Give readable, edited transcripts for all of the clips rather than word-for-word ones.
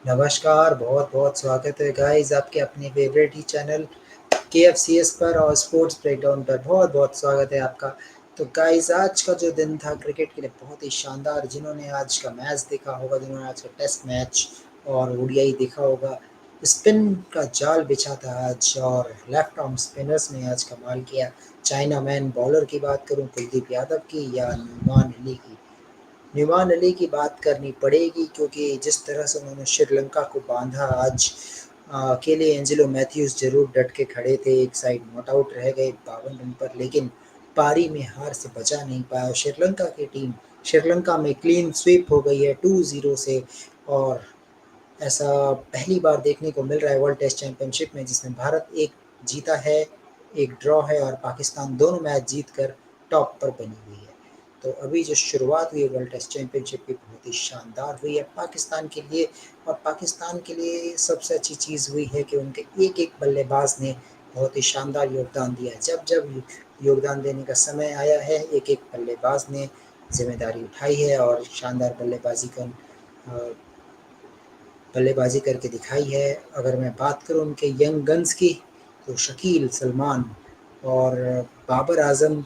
नमस्कार, बहुत-बहुत स्वागत है गाइस आपके अपने फ़ेवरेट ही चैनल kfcs पर और स्पोर्ट्स ब्रेकडाउन पर बहुत-बहुत स्वागत है आपका। तो गाइस आज का जो दिन था क्रिकेट के लिए बहुत ही शानदार, जिन्होंने आज का मैच देखा होगा, जिन्होंने आज का टेस्ट मैच और ओडीआई देखा होगा, स्पिन का जाल बिछा था आज और लेफ्ट आर्म स्पिनर्स ने आज कमाल किया। चाइना मैन बॉलर की बात करूँ कुलदीप यादव की या नुमान अली की। नुमान अली की बात करनी पड़ेगी क्योंकि जिस तरह से उन्होंने श्रीलंका को बांधा आज, अकेले एंजेलो मैथ्यूज जरूर डट के खड़े थे, एक साइड नॉट आउट रह गए 52 रन पर, लेकिन पारी में हार से बचा नहीं पाया श्रीलंका की टीम। श्रीलंका में क्लीन स्वीप हो गई है 2-0 से और ऐसा पहली बार देखने को मिल रहा है वर्ल्ड टेस्ट चैंपियनशिप में जिसमें भारत एक जीता है, एक ड्रॉ है और पाकिस्तान दोनों मैच जीत कर टॉप पर बनी हुई है। तो अभी जो शुरुआत हुई है वर्ल्ड टेस्ट चैंपियनशिप की बहुत ही शानदार हुई है पाकिस्तान के लिए। और पाकिस्तान के लिए सबसे अच्छी चीज़ हुई है कि उनके एक-एक बल्लेबाज ने बहुत ही शानदार योगदान दिया है। जब-जब योगदान देने का समय आया है, एक-एक बल्लेबाज ने ज़िम्मेदारी उठाई है और शानदार बल्लेबाजी करके दिखाई है। अगर मैं बात करूँ उनके यंग गन्स की तो शकील, सलमान और बाबर आज़म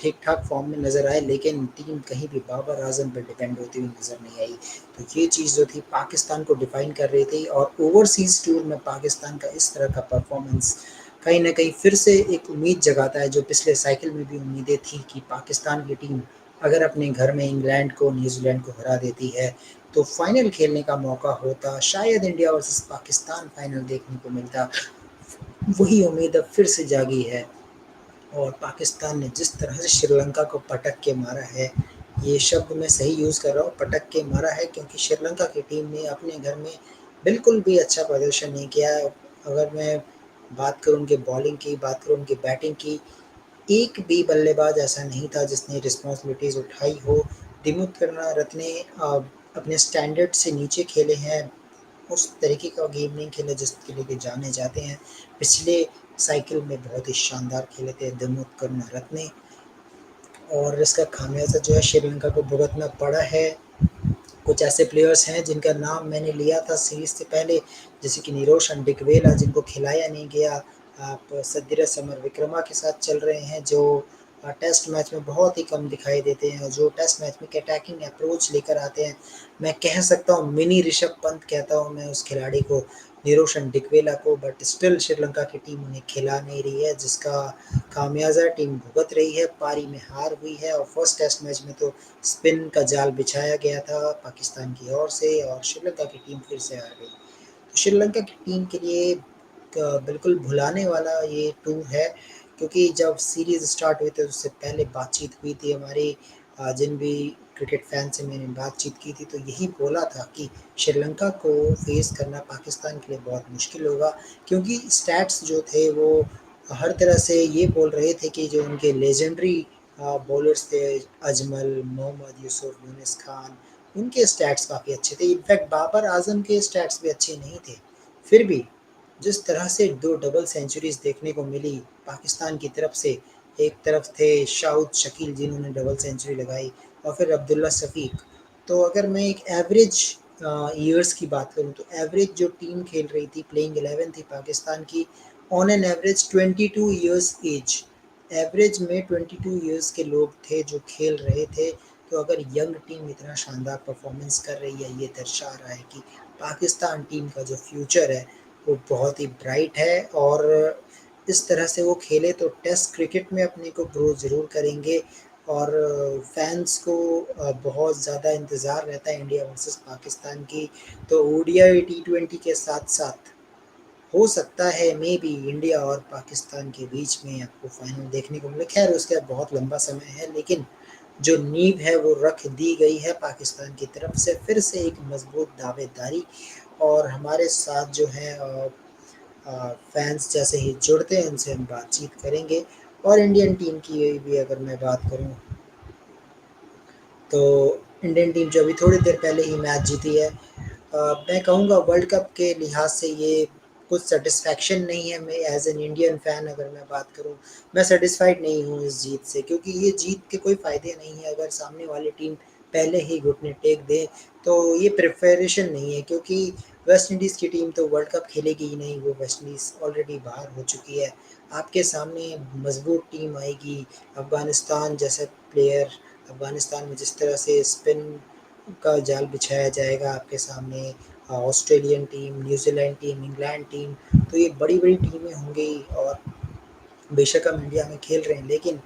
ठीक-ठाक फॉर्म में नज़र आए, लेकिन टीम कहीं भी बाबर आज़म पे डिपेंड होती हुई नज़र नहीं आई। तो ये चीज़ जो थी पाकिस्तान को डिफ़ाइन कर रही थी और ओवरसीज़ टूर में पाकिस्तान का इस तरह का परफ़ॉर्मेंस कहीं न कहीं फिर से एक उम्मीद जगाता है, जो पिछले साइकिल में भी उम्मीदें थी कि पाकिस्तान की टीम अगर अपने घर में इंग्लैंड को, न्यूज़ीलैंड को हरा देती है, तो फाइनल खेलने का मौका होता, शायद इंडिया वर्सेस पाकिस्तान फाइनल देखने को मिलता। वही उम्मीद अब फिर से जागी है और पाकिस्तान ने जिस तरह से श्रीलंका को पटक के मारा है, ये शब्द मैं सही यूज़ कर रहा हूँ, पटक के मारा है, क्योंकि श्रीलंका की टीम ने अपने घर में बिल्कुल भी अच्छा प्रदर्शन नहीं किया है। अगर मैं बात करूँ उनके बॉलिंग की, बात करूँ उनकी बैटिंग की, एक भी बल्लेबाज ऐसा नहीं था जिसने रिस्पॉन्सिबिलिटीज़ उठाई हो। दिमुथ करुणारत्ने अपने स्टैंडर्ड से नीचे खेले हैं, उस तरीके का गेम नहीं खेले जिसके लिए जाने जाते हैं। पिछले साइकिल में बहुत ही शानदार खेले थे दिमुथ करुणारत्ने और इसका खामियाजा जो है श्रीलंका को भुगतना पड़ा है। कुछ ऐसे प्लेयर्स हैं जिनका नाम मैंने लिया था सीरीज़ से पहले, जैसे कि निरोशन डिकवेला जिनको खिलाया नहीं गया। आप सदीरा समर विक्रमा के साथ चल रहे हैं जो टेस्ट मैच में बहुत ही कम दिखाई देते हैं और जो टेस्ट मैच में एक अटैकिंग अप्रोच लेकर आते हैं। मैं कह सकता हूँ मिनी ऋषभ पंत कहता हूँ मैं उस खिलाड़ी को, निरोशन डिकवेला को, बट स्टिल श्रीलंका की टीम उन्हें खिला नहीं रही है, जिसका खामियाजा टीम भुगत रही है। पारी में हार हुई है और फर्स्ट टेस्ट मैच में तो स्पिन का जाल बिछाया गया था पाकिस्तान की ओर से और श्रीलंका की टीम फिर से हार गई। तो श्रीलंका की टीम के लिए बिल्कुल भुलाने वाला ये टूर है, क्योंकि जब सीरीज़ स्टार्ट हुई थी उससे पहले बातचीत हुई थी हमारी, जिन भी क्रिकेट फैन से मैंने बातचीत की थी तो यही बोला था कि श्रीलंका को फेस करना पाकिस्तान के लिए बहुत मुश्किल होगा, क्योंकि स्टैट्स जो थे वो हर तरह से ये बोल रहे थे कि जो उनके लेजेंडरी बॉलर्स थे, अजमल, मोहम्मद यूसुफ, यूनिस खान, उनके स्टैट्स काफ़ी अच्छे थे। इनफैक्ट बाबर आज़म के स्टैट्स भी अच्छे नहीं थे। फिर भी जिस तरह से 2 डबल सेंचुरीज़ देखने को मिली पाकिस्तान की तरफ से, एक तरफ थे शाहिद शकील जिन्होंने डबल सेंचुरी लगाई और फिर अब्दुल्ला शफीक। तो अगर मैं एक एवरेज ईयर्स की बात करूँ तो एवरेज जो टीम खेल रही थी, प्लेइंग 11 थी पाकिस्तान की, on an average 22 years age, average में 22 ईयर्स के लोग थे जो खेल रहे थे। तो अगर यंग टीम इतना शानदार परफॉर्मेंस कर रही है, ये दर्शा रहा है कि पाकिस्तान टीम का जो फ्यूचर है वो बहुत ही ब्राइट है और इस तरह से वो खेले तो टेस्ट क्रिकेट में अपने को ग्रो ज़रूर करेंगे। और फैंस को बहुत ज़्यादा इंतज़ार रहता है इंडिया वर्सेस पाकिस्तान की। तो ओडीआई टी20 के साथ-साथ हो सकता है मे बी इंडिया और पाकिस्तान के बीच में आपको फाइनल देखने को मिले। ख़ैर उसके बाद बहुत लंबा समय है, लेकिन जो नींव है वो रख दी गई है पाकिस्तान की तरफ से, फिर से एक मज़बूत दावेदारी। और हमारे साथ जो है फैंस जैसे ही जुड़ते हैं उनसे हम बातचीत करेंगे। और इंडियन टीम की भी अगर मैं बात करूँ तो इंडियन टीम जो अभी थोड़ी देर पहले ही मैच जीती है, मैं कहूँगा वर्ल्ड कप के लिहाज से ये कुछ सेटिस्फैक्शन नहीं है। मैं एज़ एन इंडियन फ़ैन अगर मैं बात करूँ, मैं सैटिस्फाइड नहीं हूँ इस जीत से, क्योंकि ये जीत के कोई फ़ायदे नहीं है अगर सामने वाली टीम पहले ही घुटने टेक दें, तो ये प्रिपरेशन नहीं है, क्योंकि वेस्ट इंडीज़ की टीम तो वर्ल्ड कप खेलेगी ही नहीं, वो वेस्ट इंडीज़ ऑलरेडी बाहर हो चुकी है। आपके सामने मज़बूत टीम आएगी, अफ़गानिस्तान जैसे प्लेयर, अफ़गानिस्तान में जिस तरह से स्पिन का जाल बिछाया जाएगा आपके सामने, Australian team, New Zealand team, England team, तो ये बड़ी-बड़ी टीमें होंगी। और बेशक हम इंडिया में खेल रहे हैं, लेकिन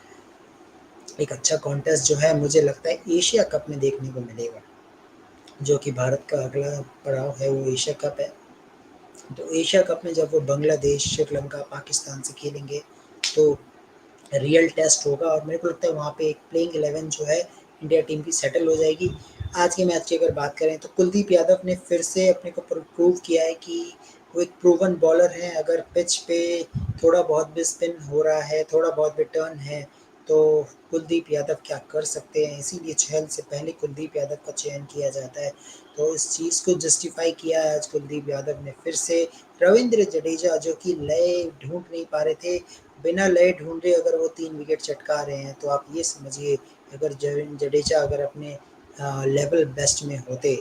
एक अच्छा कॉन्टेस्ट जो है मुझे लगता है एशिया कप में देखने को मिलेगा, जो कि भारत का अगला पड़ाव है वो एशिया कप है। तो एशिया कप में जब वो बांग्लादेश, श्रीलंका, पाकिस्तान से खेलेंगे, तो रियल टेस्ट होगा, और मेरे को लगता है वहाँ पे एक प्लेइंग 11 जो है इंडिया टीम की सेटल हो जाएगी। आज के मैच की अगर बात करें तो कुलदीप यादव ने फिर से अपने को प्रूव किया है कि वो एक प्रूवन बॉलर हैं। अगर पिच पे थोड़ा बहुत भी स्पिन हो रहा है, थोड़ा बहुत भी टर्न है, तो कुलदीप यादव क्या कर सकते हैं, इसीलिए चहल से पहले कुलदीप यादव का चयन किया जाता है। तो इस चीज़ को जस्टिफाई किया है आज कुलदीप यादव ने फिर से। रविंद्र जडेजा जो कि लय ढूंढ नहीं पा रहे थे, बिना लय ढूंढे अगर वो 3 विकेट चटका रहे हैं, तो आप ये समझिए, अगर जडेजा अगर अपने लेवल बेस्ट में होते,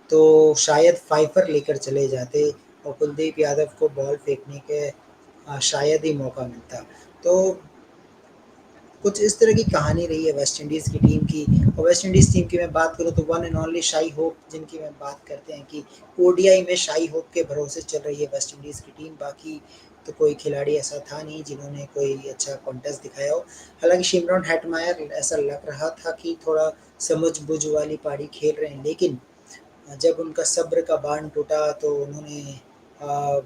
तो शायद फाइफर लेकर चले जाते, और कुलदीप यादव को बॉल फेंकने के शायद ही मौका मिलता। तो कुछ इस तरह की कहानी रही है वेस्ट इंडीज़ की टीम की। और वेस्ट इंडीज़ टीम की मैं बात करूँ तो one and only Shai Hope, जिनकी मैं बात करते हैं कि ओडीआई में शाई होप के भरोसे चल रही है वेस्ट इंडीज़ की टीम। बाकी तो कोई खिलाड़ी ऐसा था नहीं जिन्होंने कोई अच्छा कॉन्टेस्ट दिखाया हो। हालांकि शिमरॉन हेटमायर ऐसा लग रहा था कि थोड़ा समझ-बुझ वाली पारी खेल रहे हैं, लेकिन जब उनका सब्र का बाँध टूटा तो उन्होंने अ,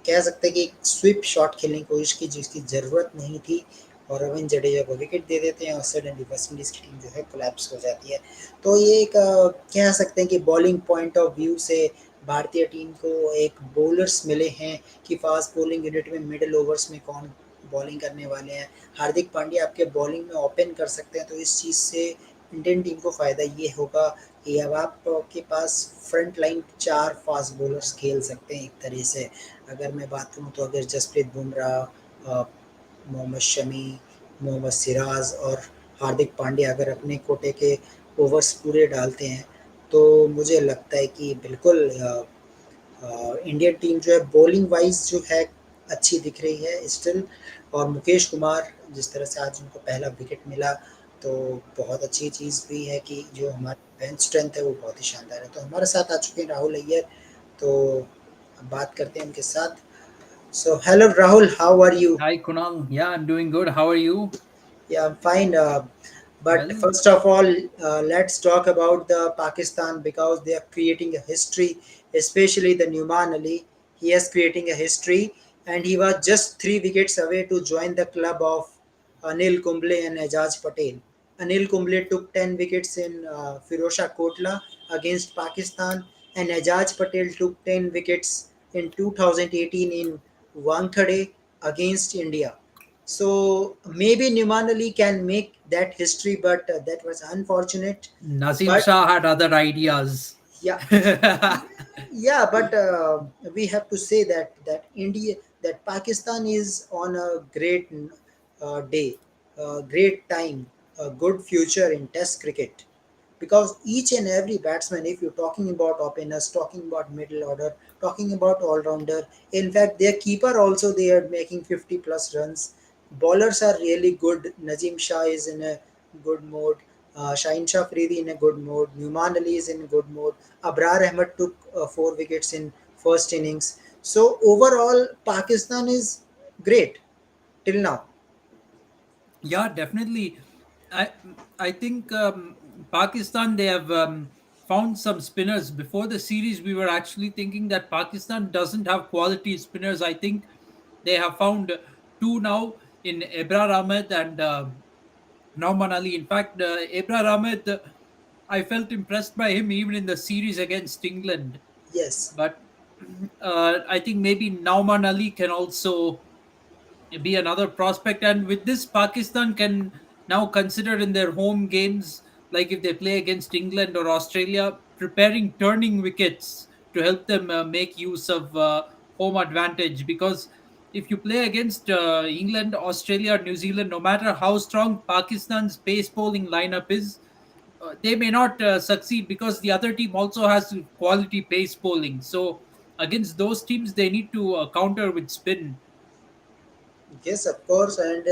कह सकते हैं कि एक स्वीप शॉट खेलने की कोशिश की जिसकी ज़रूरत नहीं थी, और रवींद्र जडेजा को विकेट दे देते हैं, और सडनली वेस्ट इंडीज़ की टीम जो है कोलैप्स हो जाती है। तो ये एक कह सकते हैं कि बॉलिंग पॉइंट ऑफ व्यू से भारतीय टीम को एक बॉलर्स मिले हैं कि फास्ट बॉलिंग यूनिट में मिडल ओवर्स में कौन बॉलिंग करने वाले हैं। हार्दिक पांड्या आपके बॉलिंग में ओपन कर सकते हैं, तो इस चीज़ से इंडियन टीम को फ़ायदा ये होगा कि अब आपके पास फ्रंट लाइन 4 फास्ट बॉलर्स खेल सकते हैं एक तरह से। अगर मैं बात करूँ तो अगर जसप्रीत बुमराह, मोहम्मद शमी, मोहम्मद सिराज और हार्दिक पांड्या अगर अपने कोटे के ओवर्स पूरे डालते हैं, तो मुझे लगता है कि बिल्कुल इंडियन टीम जो है बॉलिंग वाइज जो है अच्छी दिख रही है स्टिल। और मुकेश कुमार जिस तरह से आज उनको पहला विकेट मिला, तो बहुत अच्छी चीज़ भी है कि जो हमारी बेंच स्ट्रेंथ है वो बहुत ही शानदार है। तो हमारे साथ आ चुके हैं राहुल अय्यर, तो अब बात करते हैं उनके साथ। So hello Rahul, how are you? Hi Kunal, yeah, I'm doing good. How are you? Yeah, I'm fine. But Well, first of all, let's talk about the Pakistan because they are creating a history, especially the Numan Ali. He is creating a history, and he was just 3 wickets away to join the club of Anil Kumble and Ajaz Patel. Anil Kumble took 10 wickets in Firosha Kotla against Pakistan, and Ajaz Patel took 10 wickets in 2018 in Wankhede against India. So maybe Numan Ali can make that history, but that was unfortunate. Nazim But Shah had other ideas. yeah, yeah, but we have to say that India, that Pakistan is on a great day, great time, a good future in Test cricket, because each and every batsman, if you're talking about openers, talking about middle order, talking about all rounder, in fact their keeper also they are making 50 plus runs. Bowlers are really good. Nazim Shah is in a good mode. Shaheen Shah Afridi in a good mode. Numan Ali is in good mode. Abrar Ahmed took 4 wickets in first innings. So overall, Pakistan is great till now. Yeah, definitely. I I think Pakistan, they have found some spinners. Before the series, we were actually thinking that Pakistan doesn't have quality spinners. I think they have found two now in Ebrar Ahmed and Nauman Ali. In fact, Ebrar Ahmed, I felt impressed by him even in the series against England. Yes, But I think maybe Nauman Ali can also be another prospect. And with this, Pakistan can now consider in their home games, like if they play against England or Australia, preparing turning wickets to help them make use of home advantage. Because if you play against England, Australia, or New Zealand, no matter how strong Pakistan's pace bowling lineup is, they may not succeed because the other team also has quality pace bowling. So against those teams, they need to counter with spin. Yes, of course, and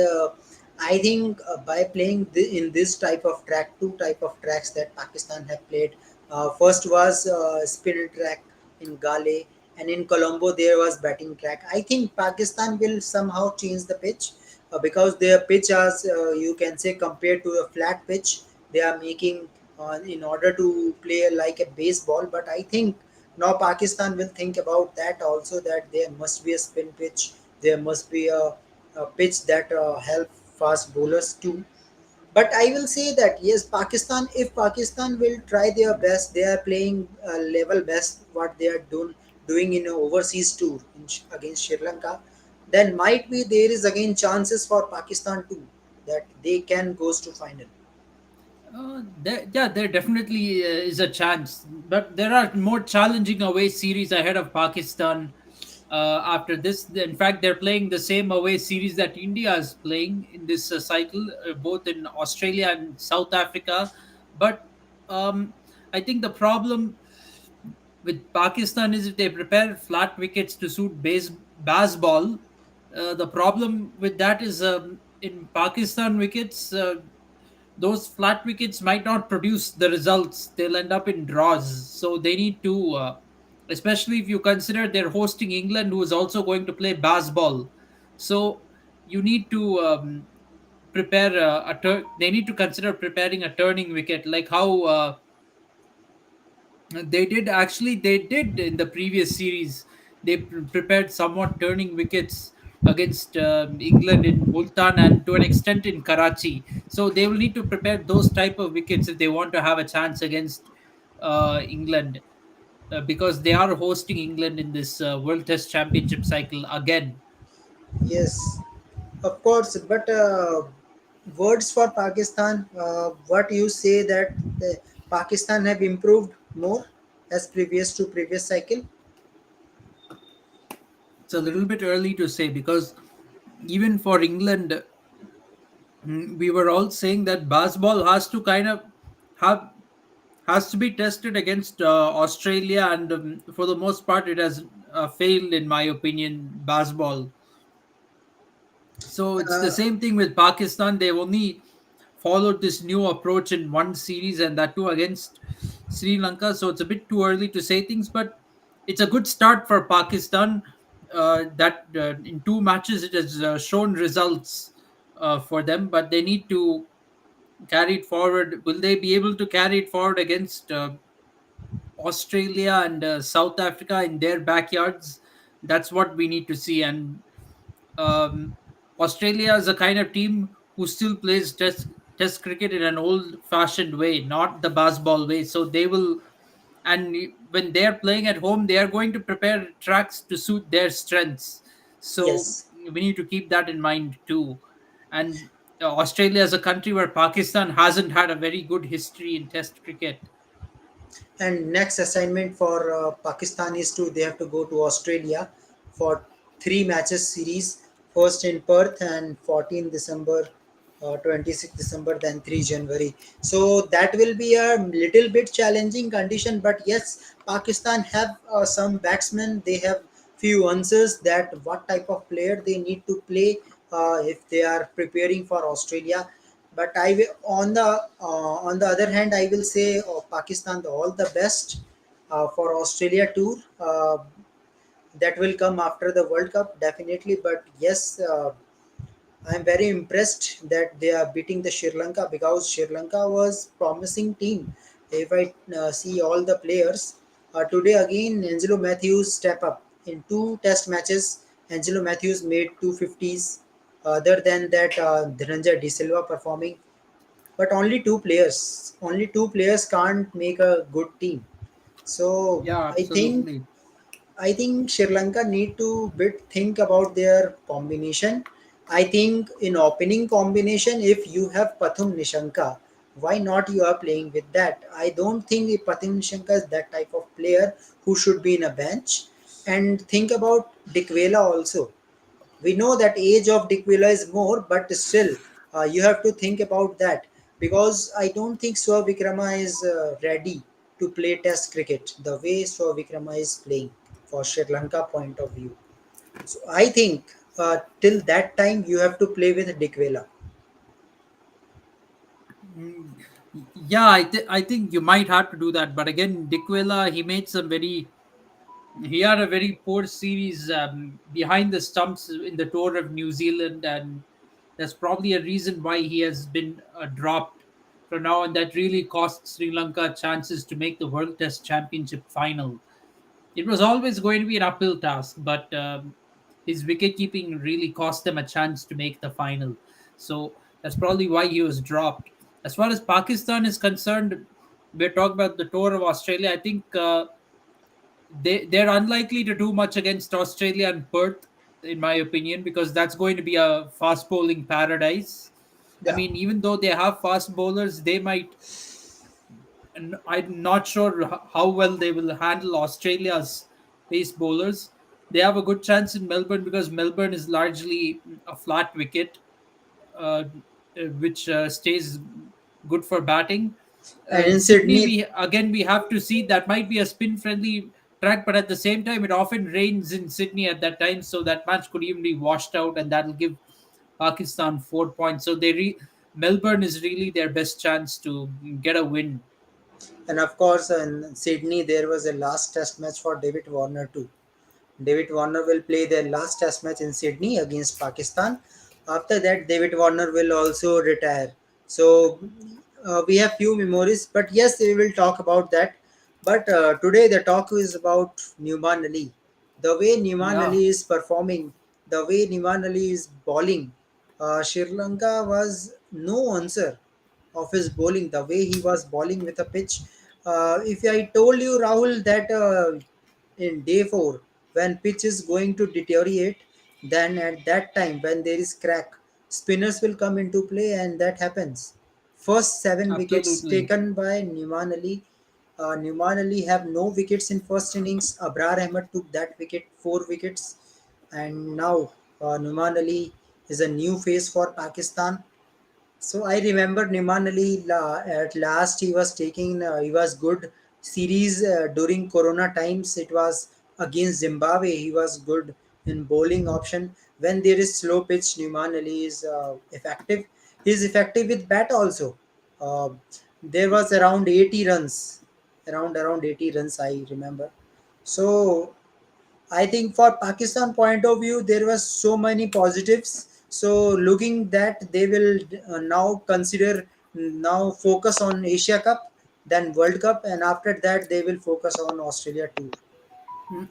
I think by playing in this type of track, two type of tracks that Pakistan have played. First was spin track in Gale, and in Colombo there was batting track. I think Pakistan will somehow change the pitch because their pitch, as you can say, compared to a flat pitch, they are making in order to play like a baseball. But I think now Pakistan will think about that also, that there must be a spin pitch, there must be a pitch that help fast bowlers too. But I will say that yes, Pakistan. If Pakistan will try their best, they are playing level best what they are doing in a overseas tour against Sri Lanka. Then might be there is again chances for Pakistan too, that they can goes to final. Yeah, there definitely is a chance, but there are more challenging away series ahead of Pakistan. After this, in fact, they're playing the same away series that India is playing in this cycle, both in Australia and South Africa. But um, I think the problem with Pakistan is if they prepare flat wickets to suit baseball. The problem with that is in Pakistan wickets. Those flat wickets might not produce the results. They'll end up in draws. So they need to, especially if you consider they're hosting England, who is also going to play baseball. So you need to prepare they need to consider preparing a turning wicket, like how they did in the previous series. They prepared somewhat turning wickets against England in Multan and to an extent in Karachi. So they will need to prepare those type of wickets if they want to have a chance against England, because they are hosting England in this World Test Championship cycle again. Yes, of course. But words for Pakistan. What you say that Pakistan have improved more as previous to previous cycle. It's a little bit early to say because even for England, we were all saying that baseball has to kind of have has to be tested against Australia, and for the most part, it has failed, in my opinion. Baseball. So it's the Uh, same thing with Pakistan. They've only followed this new approach in one series, and that too against Sri Lanka. So it's a bit too early to say things, but it's a good start for Pakistan. That in two matches it has shown results for them, but they need to carry it forward. Will they be able to carry it forward against Australia and South Africa in their backyards? That's what we need to see. And um, Australia is a kind of team who still plays test cricket in an old-fashioned way, not the baseball way. So they will, and when they are playing at home, they are going to prepare tracks to suit their strengths. So yes. we need to keep that in mind too. And Australia is a country where Pakistan hasn't had a very good history in Test cricket. And next assignment for Pakistan is to they have to go to Australia for three matches series. First in Perth and 14 December, 26 December, then 3 January. So that will be a little bit challenging condition. But yes, Pakistan have some batsmen. They have few answers that what type of player they need to play if they are preparing for Australia. But I will, on the other hand, I will say Pakistan all the best for Australia tour. That will come after the World Cup definitely. But yes, I'm very impressed that they are beating the Sri Lanka because Sri Lanka was promising team. If I see all the players today again, Angelo Matthews step up in two Test matches. Angelo Matthews made 250s. Other than that, Dhananjay De Silva performing, but only two players can't make a good team. So Yeah, I think absolutely. I think Sri Lanka need to bit think about their combination. I think in opening combination, if you have Pathum Nishanka, why not you are playing with that? I don't think if Pathum Nishanka is that type of player who should be in a bench. And think about Dikwela also. We know that age of Dikwila is more, but still, you have to think about that. because I don't think Swavikrama is ready to play Test cricket the way Swavikrama is playing for Sri Lanka point of view. So I think till that time you have to play with Dikwela. Mm, yeah, I think you might have to do that. But again, Dikwela, he had a very poor series behind the stumps in the tour of New Zealand, and that's probably a reason why he has been dropped from now, and that really cost Sri Lanka chances to make the World Test Championship final. It was always going to be an uphill task, but his wicketkeeping really cost them a chance to make the final. So that's probably why he was dropped. As far as Pakistan is concerned, we're talking about the tour of Australia. I think they're unlikely to do much against Australia and Perth, in my opinion, because that's going to be a fast bowling paradise. I Yeah, mean, even though they have fast bowlers, they might. And I'm not sure how well they will handle Australia's pace bowlers. They have a good chance in Melbourne because Melbourne is largely a flat wicket, uh, which stays good for batting. and In in Sydney, Sydney, we have to see that might be a spin friendly track, but at the same time, it often rains in Sydney at that time, so that match could even be washed out, and that'll give Pakistan 4 points. So Melbourne is really their best chance to get a win. and of course in Sydney there was a last Test match for David Warner too. David Warner will play their last Test match in Sydney against Pakistan. After that, David Warner will also retire. So we have few memories, but yes, we will talk about that. But today the talk is about Numan Ali. The way Numan Yeah, Ali is performing, the way Numan Ali is bowling, Sri Lanka was no answer of his bowling. The way he was bowling with a pitch. If I told you, Rahul, that in day 4 when pitch is going to deteriorate, then at that time when there is crack, spinners will come into play, and that happens. First 7 wickets absolutely. taken by Numan Ali. Numan Ali have no wickets in first innings. Abrar Ahmed took that wicket, 4 wickets, and now Numan Ali is a new face for Pakistan. So I remember Niman Ali at last he was taking he was good series during Corona times. It was against Zimbabwe. He was good in bowling option. When there is slow pitch, Niman Ali is effective. He is effective with bat also. Uh, there was around 80 runs, around 80 runs I remember. So I think for Pakistan point of view, there was so many positives. So looking that they will now consider now focus on Asia Cup, then World Cup, and after that they will focus on Australia tour.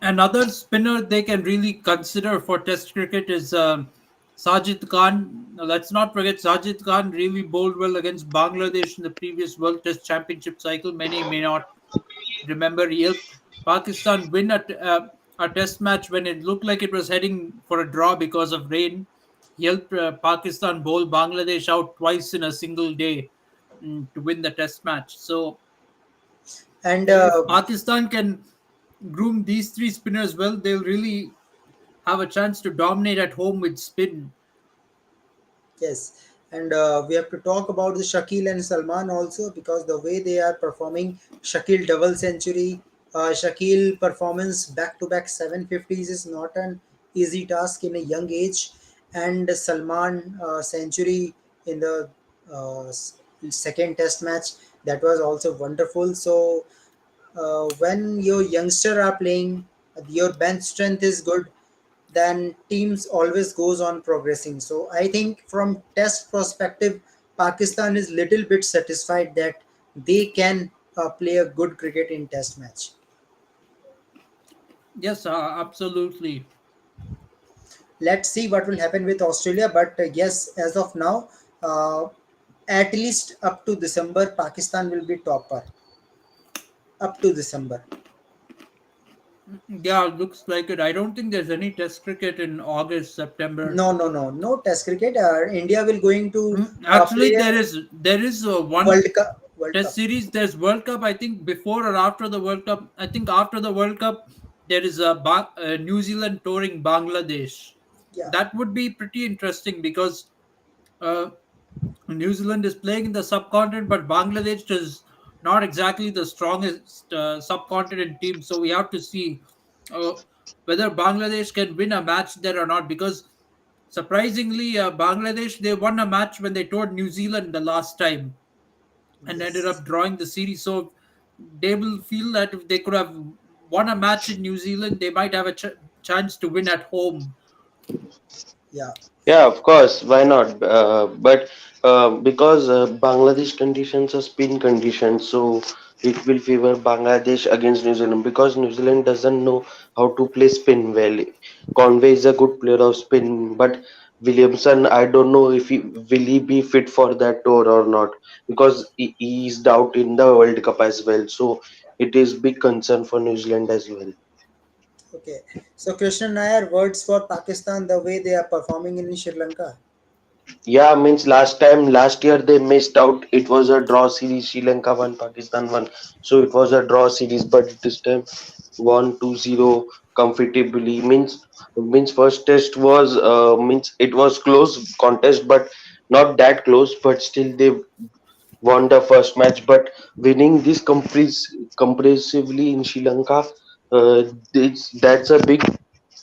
Another spinner they can really consider for Test cricket is Sajid Khan. Now, let's not forget Sajid Khan really bowled well against Bangladesh in the previous World Test Championship cycle. Many may not remember. He helped Pakistan win a Test match when it looked like it was heading for a draw because of rain. He helped Pakistan bowl Bangladesh out twice in a single day to win the Test match. So And if Pakistan can groom these three spinners well, they'll really have a chance to dominate at home with spin. yes, and we have to talk about the Shakil and Salman also because the way they are performing, Shakil double century, Shakil performance back to back 750s is not an easy task in a young age, and Salman century in the second Test match, that was also wonderful. So when your youngster are playing, your bench strength is good, then teams always goes on progressing. So I think from test perspective, Pakistan is little bit satisfied that they can play a good cricket in test match. Yes, absolutely. Let's see what will happen with Australia, but yes, as of now, uh, at least up to December, Pakistan will be topper up to December. Yeah, looks like it. I don't think there's any Test cricket in August, September. No test cricket. India will going to Actually, play a there is one World Cup. World Test Cup. series. There's World Cup. I think before or after the World Cup. I think after the World Cup, there is a New Zealand touring Bangladesh. Yeah. That would be pretty interesting because uh, New Zealand is playing in the subcontinent, but Bangladesh is not exactly the strongest subcontinent team. So we have to see uh, whether Bangladesh can win a match there or not. Because surprisingly, Bangladesh, they won a match when they toured New Zealand the last time and ended Yes. up drawing the series. So they will feel that if they could have won a match in New Zealand, they might have a chance to win at home. Yeah. Yeah, of course. Why not? But because Bangladesh conditions are spin conditions, so it will favor Bangladesh against New Zealand because New Zealand doesn't know how to play spin well. Conway is a good player of spin, but Williamson, I don't know if he be fit for that tour or not because he is out in the World Cup as well. So it is big concern for New Zealand as well. Okay. So Krishna Nair, words for Pakistan the way they are performing in Sri Lanka. Yeah, means last year they missed out. It was a draw series. Sri Lanka won, Pakistan won. So it was a draw series, but this time won 2-0 comfortably. Means first test was means it was close contest, but not that close. But still they won the first match. But winning this comprehensively in Sri Lanka, that's a big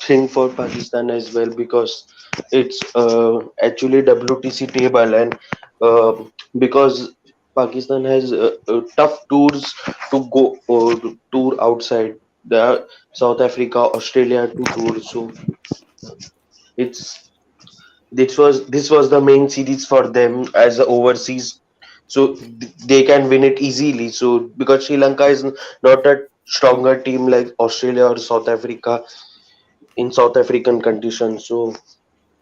thing for Pakistan as well because it's actually WTC table and because Pakistan has tough tours to go to tour outside the South Africa, Australia to tour. So it's this was the main series for them as a overseas. So they can win it easily. So because Sri Lanka is not a stronger team like Australia or South Africa in South African conditions. So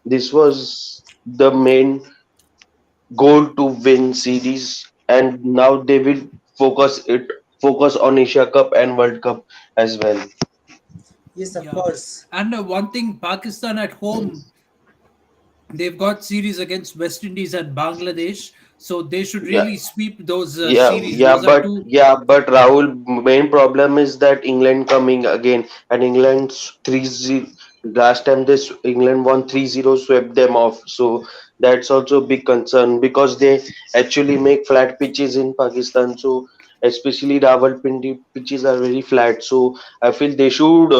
this was the main goal to win series, and now they will focus on Asia Cup and World Cup as well. Yes, of Yeah. course. And one thing, Pakistan at home, they've got series against West Indies and Bangladesh, so they should Yeah, really sweep those yeah, series. Those are two. but Rahul, main problem is that England coming again, and England's 3-0 last time this England won 3-0, swept them off. So that's also a big concern because they actually make flat pitches in Pakistan. So especially Rawalpindi pitches are very flat. So I feel they should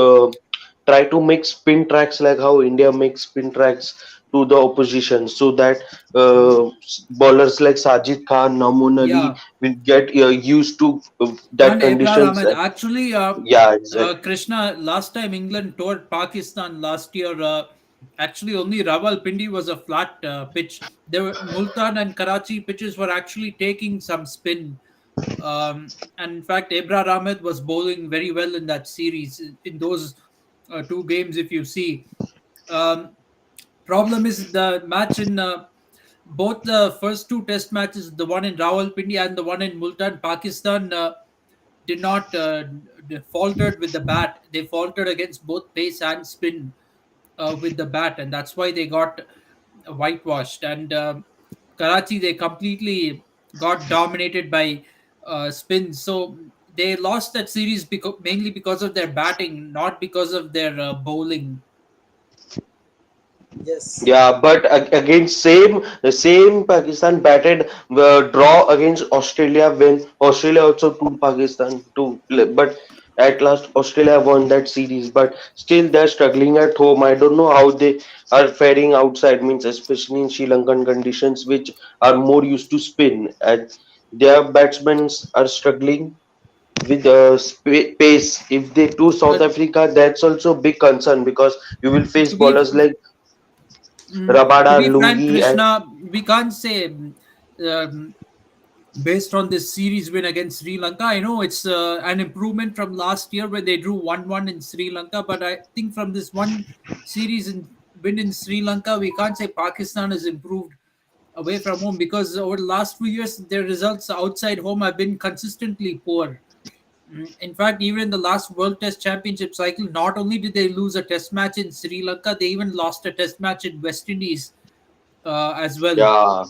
try to make spin tracks like how India makes spin tracks to the opposition so that uh, bowlers like Sajid Khan, Namun Ali Yeah. will get used to that And Ebrar conditions. Ahmed. Actually, Yeah, exactly. Krishna, last time England toured Pakistan last year, actually only Rawalpindi was a flat pitch. There were Multan and Karachi pitches were actually taking some spin. And in fact, Ebrar Ahmed was bowling very well in that series, in those two games, if you see. Um, Problem is the match in both the first two test matches, the one in Rawalpindi and the one in Multan, Pakistan did not faltered with the bat. They faltered against both pace and spin with the bat, and that's why they got whitewashed. And Karachi, they completely got dominated by spin. So they lost that series mainly because of their batting, not because of their bowling. Yes. Yeah, but against the same Pakistan batted draw against Australia when Australia also took Pakistan to play. But at last Australia won that series. But still they're struggling at home. I don't know how they are faring outside. Means especially in Sri Lankan conditions, which are more used to spin, and their batsmen are struggling with pace. If they do South But Africa, that's also a big concern because you will face to be bowlers like to Rabada, be frank, Lungi, and Krishna, we can't say um, based on this series win against Sri Lanka. I know it's an improvement from last year where they drew 1-1 in Sri Lanka, but I think from this one series win in Sri Lanka, we can't say Pakistan has improved away from home because over the last few years, their results outside home have been consistently poor. In fact, even in the last World Test Championship cycle, not only did they lose a test match in Sri Lanka, they even lost a test match in West Indies as well. yeah,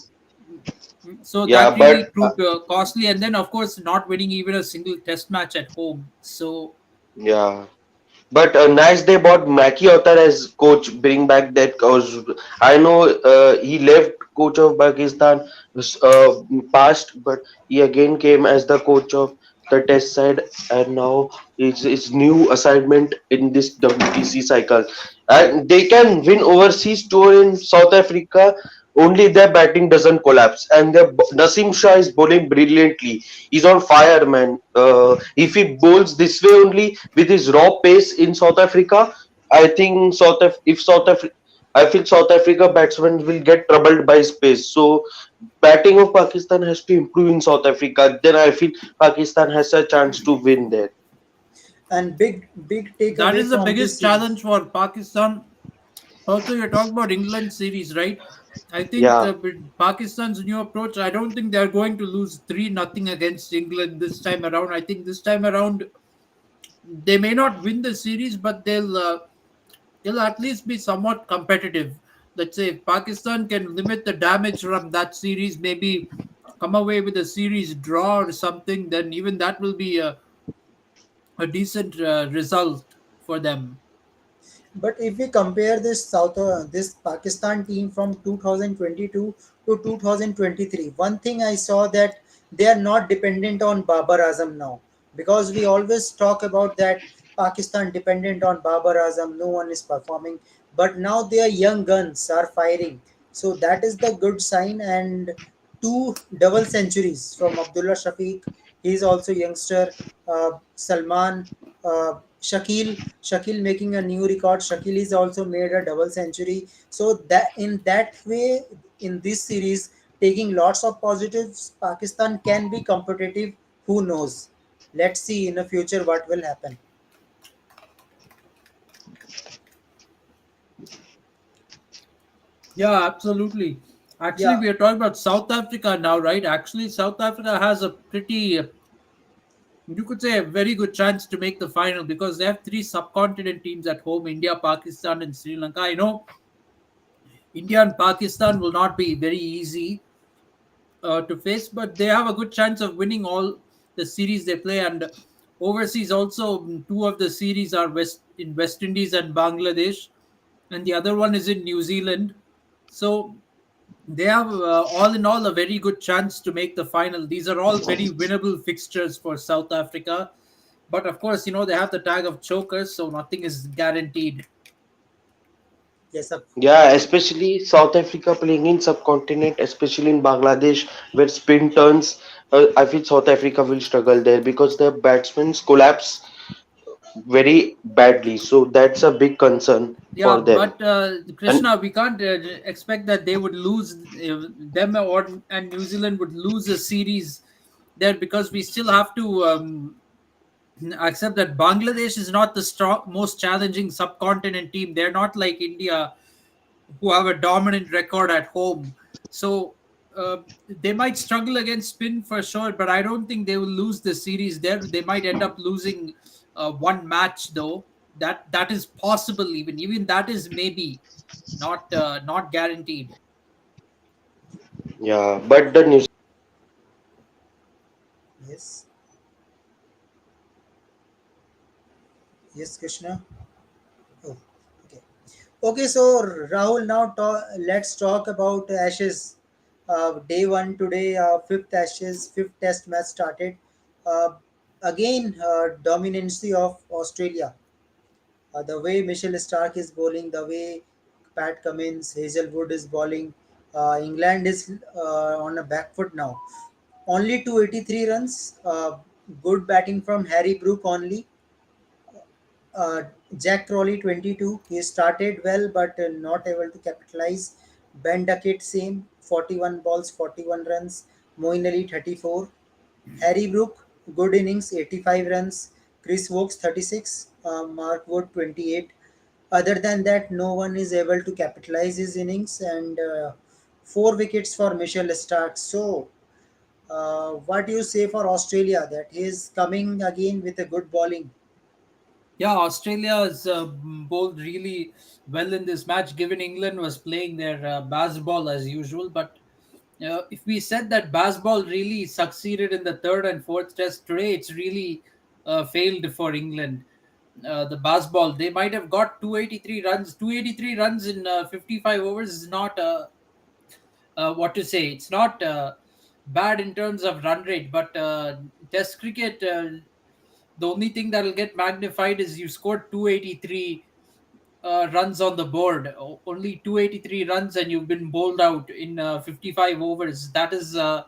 So that yeah, really but proved costly. And then, of course, not winning even a single test match at home. So, yeah, But nice they bought Maki Otar as coach, bring back that coach. I know he left coach of Pakistan past, but he again came as the coach of the test side, and now it's new assignment in this WTC cycle. And they can win overseas tour in South Africa. Only their batting doesn't collapse, and their Nasim Shah is bowling brilliantly. He's on fire, man. If he bowls this way only with his raw pace in South Africa, I think if South Africa, I feel South Africa batsmen will get troubled by his pace. So batting of Pakistan has to improve in South Africa. Then I feel Pakistan has a chance to win there. And big That takeaway is the from this biggest series. challenge for Pakistan. Also, you're talking about England series, right? I think Yeah, with Pakistan's new approach, I don't think they're going to lose 3-0 against England this time around. I think this time around they may not win the series, but they'll at least be somewhat competitive. Let's say if Pakistan can limit the damage from that series, maybe come away with a series draw or something, then even that will be a decent result for them. But if we compare this Pakistan team from 2022 to 2023, one thing I saw that they are not dependent on Babar Azam now, because we always talk about that Pakistan dependent on Babar Azam, no one is performing, but now their young guns are firing, so that is the good sign. And two double centuries from Abdullah Shafiq. He is also youngster. Salman, Shakil making a new record. Shakil is also made a double century. So that in that way, in this series, taking lots of positives, Pakistan can be competitive. Who knows? Let's see in the future what will happen. Yeah, absolutely. Actually, Yeah. we are talking about South Africa now, right? Actually, South Africa has a pretty, you could say, a very good chance to make the final because they have three subcontinent teams at home: India, Pakistan, and Sri Lanka. I know India and Pakistan will not be very easy to face, but they have a good chance of winning all the series they play. And overseas, also, two of the series are West Indies and Bangladesh, and the other one is in New Zealand. So they have all in all a very good chance to make the final. These are all very winnable fixtures for South Africa, but of course, they have the tag of chokers, so nothing is guaranteed. Yes, sir. yeah, especially South Africa playing in subcontinent, especially in Bangladesh, where spin turns. I feel South Africa will struggle there because their batsmen collapse very badly. So that's a big concern Yeah, for them. but And Krishna, we can't expect that they would lose them, or and New Zealand would lose a series there, because we still have to accept that Bangladesh is not the most challenging subcontinent team. They're not like India, who have a dominant record at home. So they might struggle against spin for sure, but I don't think they will lose the series there. They might end up losing one match though. That is possible. Even that is maybe not guaranteed. yeah, but the New Yes. Yes, Krishna. Oh, okay. Okay, so Rahul, now let's talk about Ashes. Day one today, fifth Ashes, fifth Test match started. Uh, Again, dominancy of Australia. The way Michelle Stark is bowling, the way Pat Cummins, Hazelwood is bowling. England is on a back foot now. Only 283 runs. Good batting from Harry Brook only. uh, Jack Crowley 22. He started well but not able to capitalize. Ben Duckett same 41 balls 41 runs. Moeen Ali 34. Harry Brook good innings 85 runs. Chris Wokes 36. Mark Wood 28. Other than that, no one is able to capitalize his innings, and four wickets for Michelle Stark. So, what do you say for Australia that he is coming again with a good bowling? Yeah, Australia has bowled really well in this match, given England was playing their baseball as usual. But if we said that baseball really succeeded in the third and fourth test today, it's really failed for England. the baseball, they might have got 283 runs. 283 runs in 55 overs is not what to say. It's not bad in terms of run rate, but Test cricket, the only thing that will get magnified is you scored 283 runs on the board. Only 283 runs, and you've been bowled out in 55 overs. That is a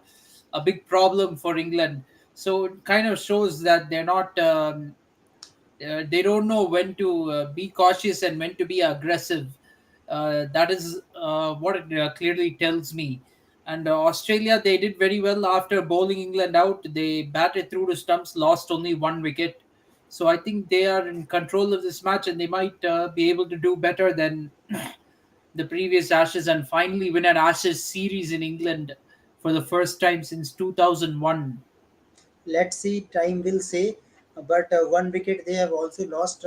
big problem for England. So it kind of shows that they're not. They don't know when to be cautious and when to be aggressive. That is what it clearly tells me. And Australia, they did very well after bowling England out. They batted through the stumps, lost only 1 wicket. So I think they are in control of this match, and they might be able to do better than the previous Ashes and finally win an Ashes series in England for the first time since 2001. Let's see, time will say. But one wicket they have also lost,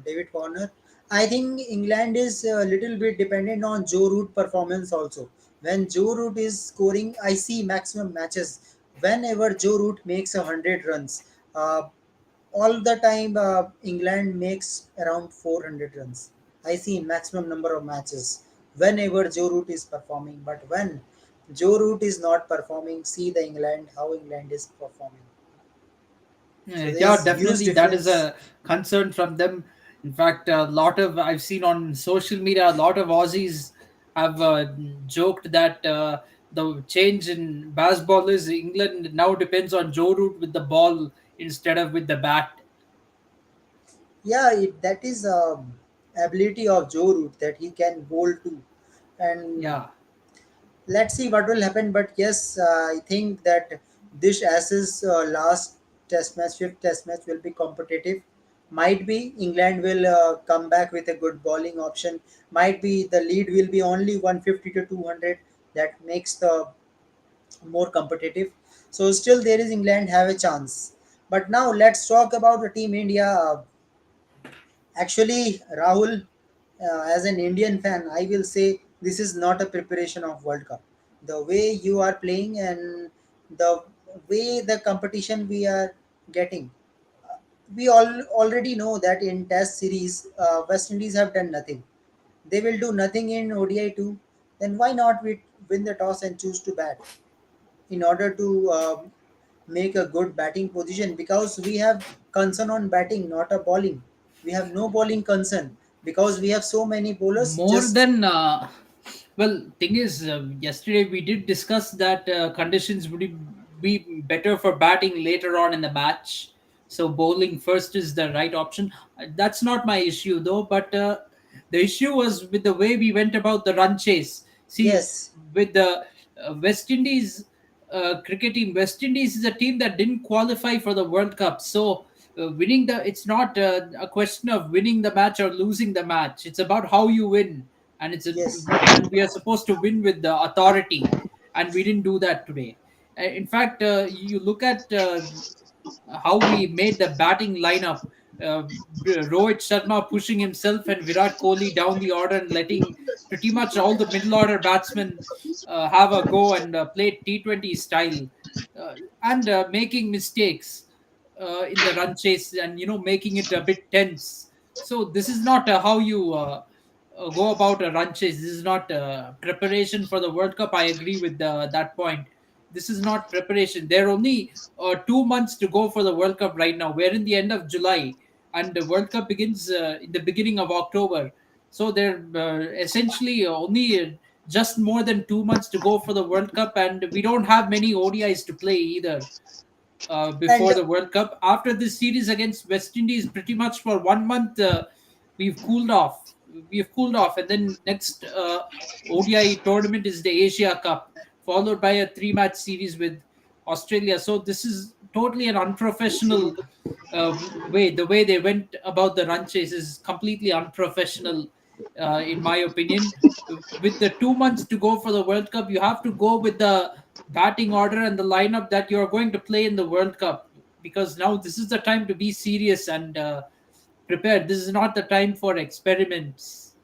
David Warner. I think England is a little bit dependent on Joe Root performance also. When Joe Root is scoring, I see maximum matches. Whenever Joe Root makes 100 runs, all the time England makes around 400 runs. I see maximum number of matches whenever Joe Root is performing. But when Joe Root is not performing, see the England how England is performing. So there Yeah, is huge definitely. That is difference. a concern from them. In fact, a lot of I've seen on social media, a lot of Aussies have joked that the change in baseball is England now depends on Joe Root with the ball instead of with the bat. Yeah, that is ability of Joe Root that he can bowl too, and Yeah. let's see what will happen. But yes, I think that this Ashes last Test match, fifth Test match, will be competitive. Might be England will come back with a good bowling option. Might be the lead will be only 150 to 200. That makes the more competitive. So still there is England have a chance. But now let's talk about the team India. Actually, Rahul, as an Indian fan, I will say this is not a preparation of World Cup. The way you are playing and the way the competition we are getting, we all already know that in Test series, West Indies have done nothing. They will do nothing in ODI too. Then why not we win the toss and choose to bat in order to make a good batting position? Because we have concern on batting, not a bowling. We have no bowling concern because we have so many bowlers. More Just than well, thing is, yesterday we did discuss that conditions would be better for batting later on in the match. So bowling first is the right option. That's not my issue though, but the issue was with the way we went about the run chase. See, yes, with the West Indies cricket team, West Indies is a team that didn't qualify for the World Cup. So winning the it's not a question of winning the match or losing the match. It's about how you win, and yes, and we are supposed to win with the authority, and we didn't do that today. In fact, you look at how we made the batting lineup. Uh, Rohit Sharma pushing himself and Virat Kohli down the order and letting pretty much all the middle order batsmen have a go and play T20 style, and making mistakes in the run chase, and making it a bit tense. So this is not how you go about a run chase. This is not preparation for the World Cup. I agree with that point. This is not preparation. There are only 2 months to go for the World Cup right now. We're in the end of July, and the World Cup begins in the beginning of October. So they're essentially only just more than 2 months to go for the World Cup, and we don't have many ODIs to play either and before the World Cup. After this series against West Indies, pretty much for 1 month, we've cooled off. We've cooled off, and then next ODI tournament is the Asia Cup, followed by a three-match series with Australia. So this is totally an unprofessional way. The way they went about the run chase is completely unprofessional, in my opinion. With the 2 months to go for the World Cup, you have to go with the batting order and the lineup that you're going to play in the World Cup, because now this is the time to be serious and prepared. This is not the time for experiments.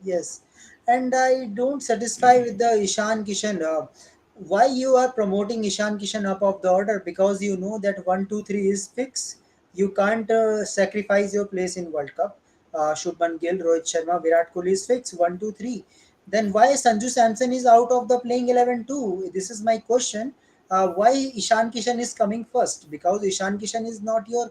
yes, and I don't satisfy with the Ishan Kishan. Why you are promoting Ishan Kishan up of the order? Because you know that 1, 2, 3 is fixed. You can't sacrifice your place in World Cup. Shubman Gill, Rohit Sharma, Virat Kohli is fixed 1, 2, 3. Then why Sanju Samson is out of the playing 11 too? This is my question. Why Ishan Kishan is coming first? Because Ishan Kishan is not your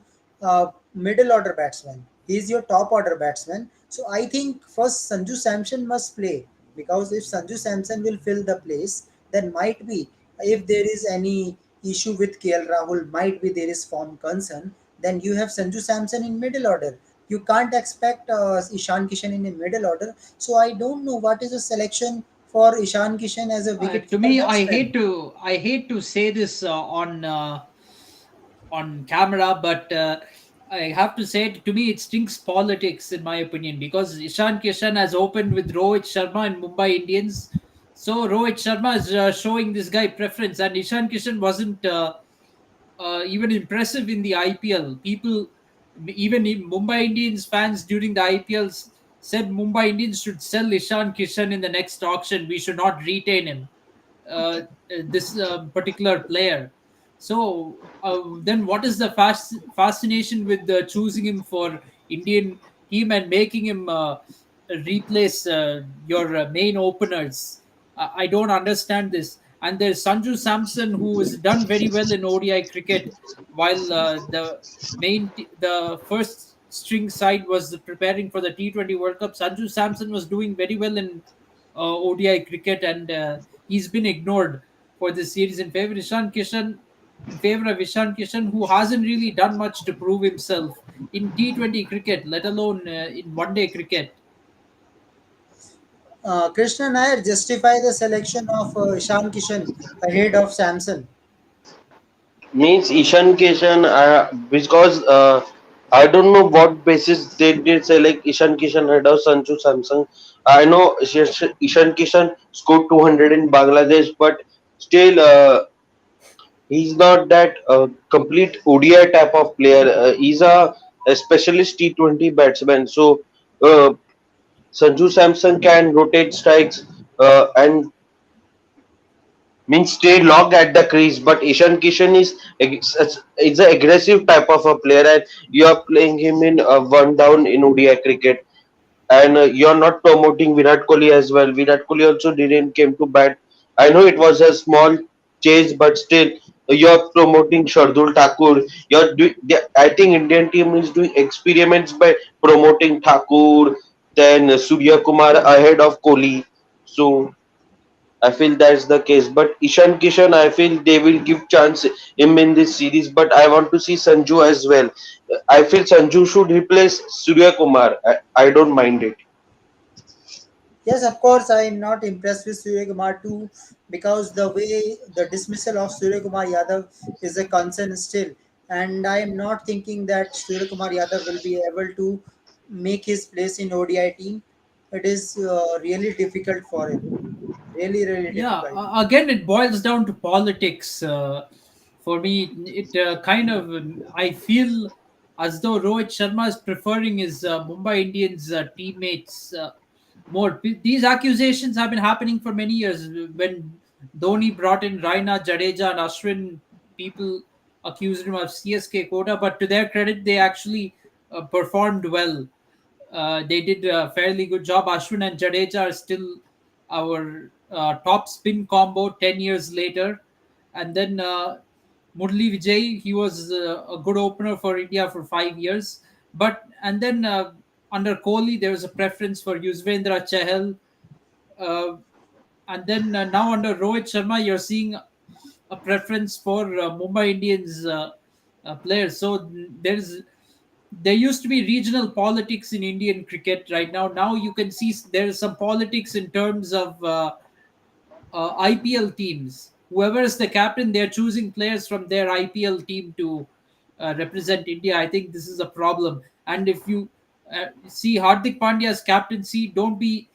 middle order batsman. He is your top order batsman. So I think first Sanju Samson must play, because if Sanju Samson will fill the place, then might be if there is any issue with KL Rahul, might be there is form concern. Then you have Sanju Samson in middle order. You can't expect Ishan Kishan in a middle order. So I don't know what is the selection for Ishan Kishan as a To wicket-keeper me, batsman. I hate to say this on camera, but I have to say it, to me it stinks politics in my opinion, because Ishan Kishan has opened with Rohit Sharma in Mumbai Indians. So Rohit Sharma is showing this guy preference, and Ishan Kishan wasn't even impressive in the IPL. People, even in Mumbai Indians fans during the IPL said Mumbai Indians should sell Ishan Kishan in the next auction. We should not retain him, this particular player. So then, what is the fascination with choosing him for Indian team and making him replace your main openers? I don't understand this. And there's Sanju Samson, who has done very well in ODI cricket, while the first string side was preparing for the T20 World Cup. Sanju Samson was doing very well in ODI cricket, and he's been ignored for this series in favor of Ishan Kishan, who hasn't really done much to prove himself in T20 cricket, let alone in one day cricket. Krishna Nair justify the selection of Ishan Kishan ahead of Samson. Means Ishan Kishan, because I don't know what basis they did select Ishan Kishan ahead of Sanju Samsung. I know Ishan Kishan scored 200 in Bangladesh, but still he's not that complete ODI type of player. He's a specialist T20 batsman. So Sanju Samson can rotate strikes and means stay locked at the crease. But Ishan Kishan is an aggressive type of a player, and you are playing him in one down in ODI cricket, and you're not promoting Virat Kohli as well. Virat Kohli also didn't came to bat. I know it was a small chase, but still you're promoting Shardul Thakur. I think Indian team is doing experiments by promoting Thakur, then Surya Kumar ahead of Kohli. So I feel that's the case. But Ishan Kishan, I feel they will give chance him in this series. But I want to see Sanju as well. I feel Sanju should replace Surya Kumar. I don't mind it. Yes, of course, I am not impressed with Surya Kumar too, because the way the dismissal of Surya Kumar Yadav is a concern still, and I am not thinking that Surya Kumar Yadav will be able to make his place in ODI team. It is really difficult for him. Really, really Yeah, difficult. again, it boils down to politics. For me, it kind of I feel as though Rohit Sharma is preferring his Mumbai Indians teammates more. These accusations have been happening for many years. When Dhoni brought in Raina, Jadeja, and Ashwin, people accused him of CSK quota, but to their credit, they actually performed well. They did a fairly good job. Ashwin and Jadeja are still our top spin combo 10 years later. And then Murli Vijay, he was a good opener for India for 5 years. And then under Kohli, there was a preference for Yuzvendra Chahal. Uh, and then now under Rohit Sharma, you're seeing a preference for Mumbai Indians players. So there used to be regional politics in Indian cricket. Right now you can see there is some politics in terms of IPL teams. Whoever is the captain, they're choosing players from their IPL team to represent India. I think this is a problem. And if you see Hardik Pandya's captaincy, don't be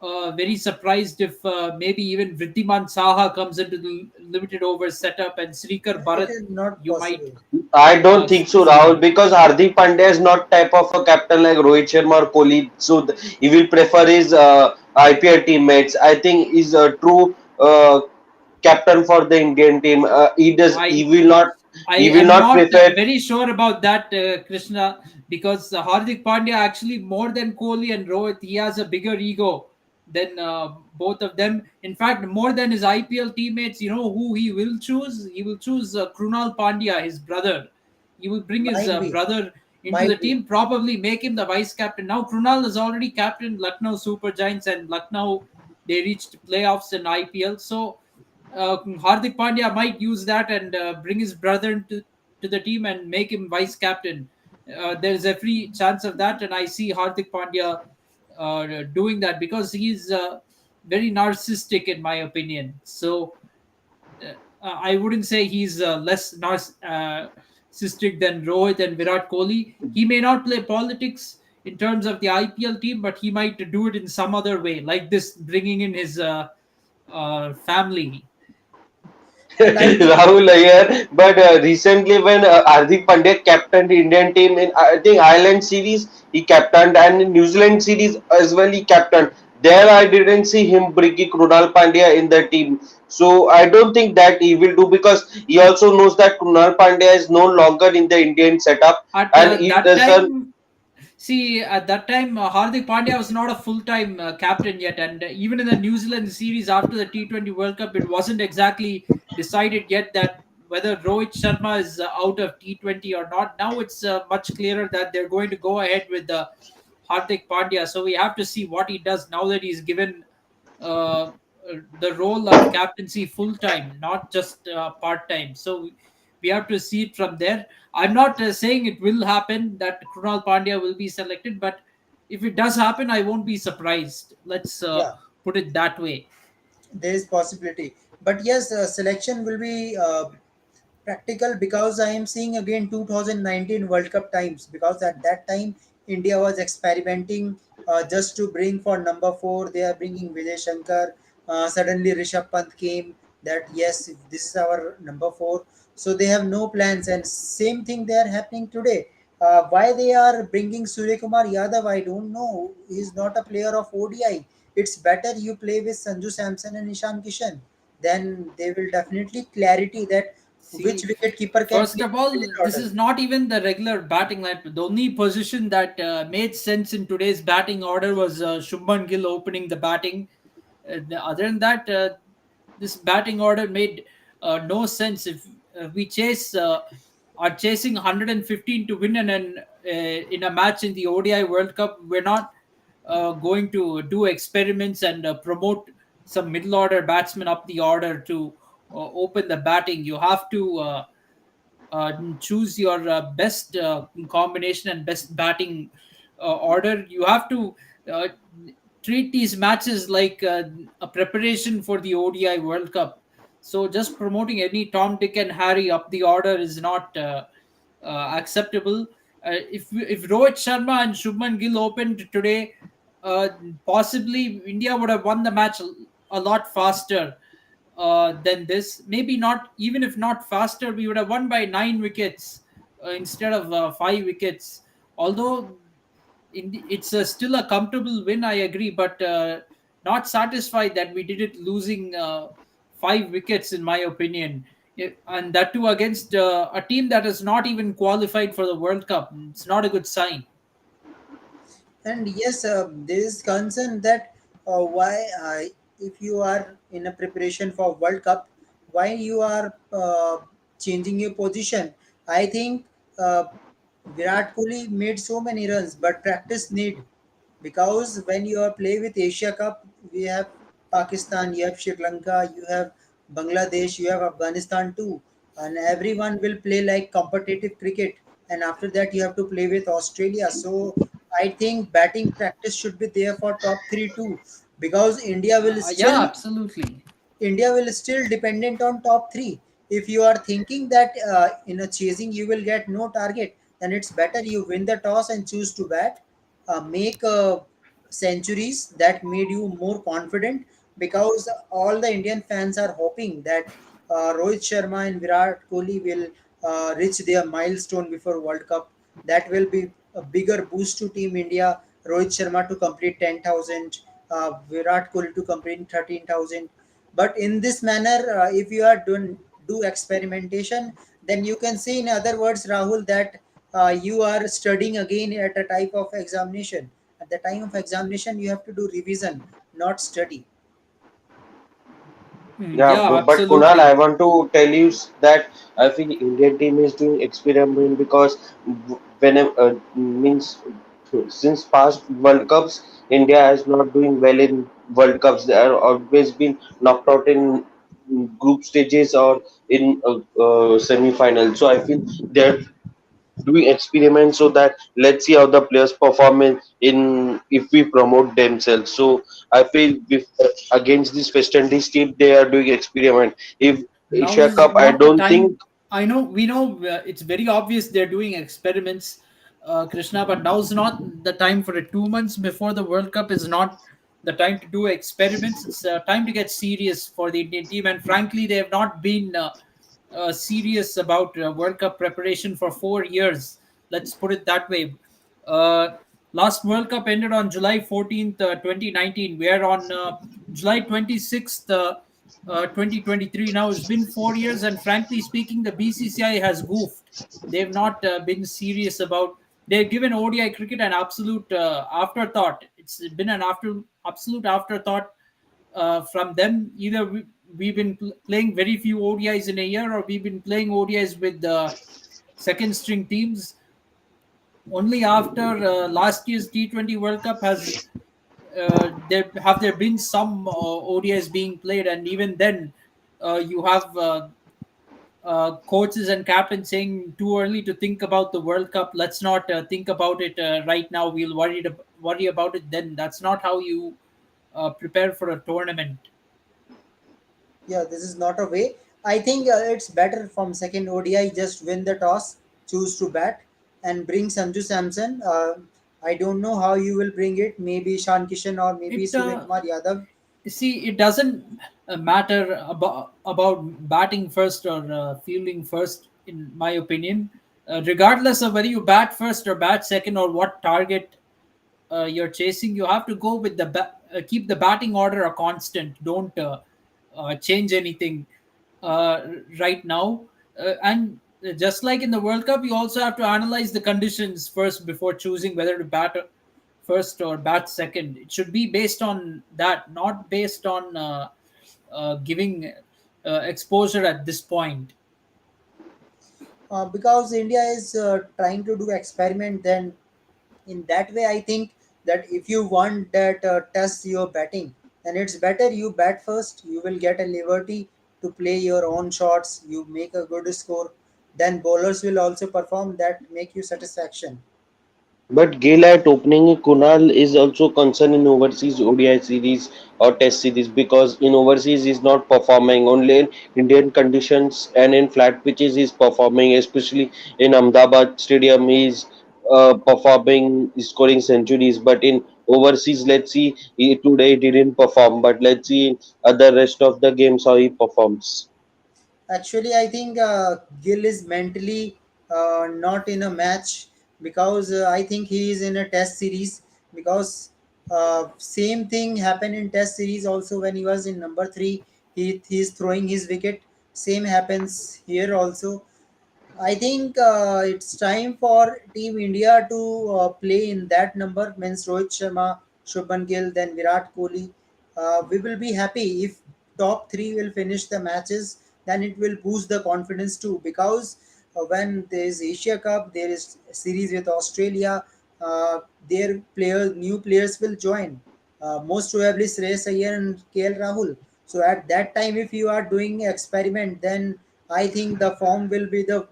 very surprised if maybe even Vridhiman Saha comes into the limited over setup, and Srikar It Bharat, is not you might possible. I don't think so, see Rahul, him. because Hardik Pandya is not type of a captain like Rohit Sharma or Kohli. So he will prefer his IPL teammates. I think he's a true captain for the Indian team. He I will not. I He will am not not prefer. very sure about that, Krishna, because Hardik Pandya actually more than Kohli and Rohit, he has a bigger ego than both of them. In fact, more than his IPL teammates, you know who he will choose? He will choose Krunal Pandya, his brother. He will bring his Might be, brother into the might be. team, probably make him the vice captain. Now, Krunal is already captain Lucknow Super Giants, and Lucknow they reached playoffs in IPL. So Hardik Pandya might use that and bring his brother to the team and make him vice captain. There's every chance of that, and I see Hardik Pandya doing that because he's very narcissistic, in my opinion. So I wouldn't say he's less narcissistic than Rohit and Virat Kohli. He may not play politics in terms of the IPL team, but he might do it in some other way, like this, bringing in his family. And I think Rahul here, but recently when Hardik Pandya captained the Indian team in I think Ireland series, he captained, and in New Zealand series as well he captained. There I didn't see him bringing Krunal Pandya in the team. So I don't think that he will do, because he also knows that Krunal Pandya is no longer in the Indian setup, At and he that doesn't. time, see, at that time, Hardik Pandya was not a full-time captain yet, and even in the New Zealand series after the T20 World Cup, it wasn't exactly decided yet that whether Rohit Sharma is out of T20 or not. Now it's much clearer that they're going to go ahead with Hardik Pandya. So we have to see what he does now that he's given uh, the role of captaincy full time, not just part time. So we have to see it from there. I'm not saying it will happen that Krunal Pandya will be selected, but if it does happen, I won't be surprised. Let's yeah, put it that way. there is possibility. But yes, selection will be practical because I am seeing again 2019 World Cup times, because at that time India was experimenting just to bring for number four. They are bringing Vijay Shankar. Suddenly Rishabh Pant came that yes, this is our number four. So they have no plans, and same thing they are happening today. Why they are bringing Surya Kumar Yadav, I don't know. He is not a player of ODI. It's better you play with Sanju Samson and Ishan Kishan. Then they will definitely clarity that which See, wicket keeper can first play of in all, middle this order. is not even the regular batting line. The only position that made sense in today's batting order was Shubman Gill opening the batting. Other than that, this batting order made no sense. If we are chasing 115 to win, and in a match in the ODI World Cup, we're not going to do experiments and promote some middle order batsmen up the order to open the batting. You have to choose your best combination and best batting order. You have to uh, treat these matches like a preparation for the ODI World Cup. So just promoting any Tom, Dick, and Harry up the order is not acceptable. If Rohit Sharma and Shubman Gill opened today, uh, possibly India would have won the match a lot faster than this. Maybe not, even if not faster, we would have won by 9 wickets instead of 5 wickets. Although it's still a comfortable win, I agree, but not satisfied that we did it losing 5 wickets, in my opinion. And that too against a team that is not even qualified for the World Cup. It's not a good sign. And yes, there is concern that why if you are in a preparation for World Cup, why you are changing your position. I think Virat Kohli made so many runs, but practice need, because when you are play with Asia Cup, we have Pakistan, you have Sri Lanka, you have Bangladesh, you have Afghanistan too, and everyone will play like competitive cricket. And after that, you have to play with Australia. So I think batting practice should be there for top three too, because Yeah, absolutely. India will still dependent on top three. If you are thinking that in a chasing you will get no target, then it's better you win the toss and choose to bat, make centuries that made you more confident. Because all the Indian fans are hoping that Rohit Sharma and Virat Kohli will reach their milestone before World Cup. That will be a bigger boost to Team India. Rohit Sharma to complete 10,000, Virat Kohli to complete 13,000. But in this manner, if you are doing do experimentation, Then you can say, in other words, Rahul, that you are studying again at a type of examination. At the time of examination, you have to do revision, not study. Yeah, Yeah, but Kunal, absolutely. I want to tell you that I feel Indian team is doing experiment because whenever means since past World Cups, India has not doing well in World Cups. They are always been knocked out in group stages or in semi-final. So I feel they're doing experiments so that let's see how the players perform in if we promote themselves. So I feel against this West Indies team they are doing experiment. If Now Asia is Cup, I not the don't time. think. I know, we know, it's very obvious they're doing experiments, Krishna, but now's not the time for it. 2 months before the World Cup is not the time to do experiments. It's time to get serious for the Indian team, and frankly they have not been serious about World Cup preparation for 4 years. Let's put it that way. uh, Last World Cup ended on July 14th, 2019. We're on July 26th, 2023. Now it's been 4 years, and frankly speaking, the BCCI has goofed. They've not been serious about. They've given ODI cricket an absolute afterthought. It's been an absolute afterthought from them. Either we've been playing very few ODIs in a year, or we've been playing ODIs with second string teams. Only after last year's T20 World Cup has there been some ODIs being played, and even then, you have coaches and captains saying too early to think about the World Cup. Let's not think about it right now. We'll worry about it then. That's not how you prepare for a tournament. Yeah, this is not a way. I think it's better from second ODI, just win the toss, choose to bat, and bring Sanju Samson. I don't know how you will bring it. Maybe Shan Kishan or maybe It Surya Kumar Yadav. See, it doesn't matter about batting first or fielding first, in my opinion. Regardless of whether you bat first or bat second, or what target you're chasing, you have to go with keep the batting order a constant. Don't change anything uh, right now. And just like in the World Cup, you also have to analyze the conditions first before choosing whether to bat first or bat second. It should be based on that, not based on giving exposure at this point. Because India is trying to do experiment, then in that way I think that if you want that test your batting, then it's better you bat first. You will get a liberty to play your own shots, you make a good score, then bowlers will also perform that make you satisfaction. But Gill at opening Kunal is also concerned in overseas ODI series or Test series because in overseas he's not performing. Only in Indian conditions and in flat pitches he's performing. Especially in Ahmedabad Stadium, he's performing, he's scoring centuries. But in overseas, let's see, today he didn't perform. But let's see in other rest of the games how he performs. Actually, I think Gill is mentally not in a match, because I think he is in a test series, because same thing happened in test series also when he was in number three. He is throwing his wicket. Same happens here also. I think it's time for Team India to play in that number. Means Rohit Sharma, Shubman Gill, then Virat Kohli. We will be happy if top three will finish the matches. Then it will boost the confidence too. Because when there is Asia Cup, there is a series with Australia. Their players, new players will join. Most probably Shreyas Iyer and KL Rahul. So at that time, if you are doing experiment, then I think the form will be the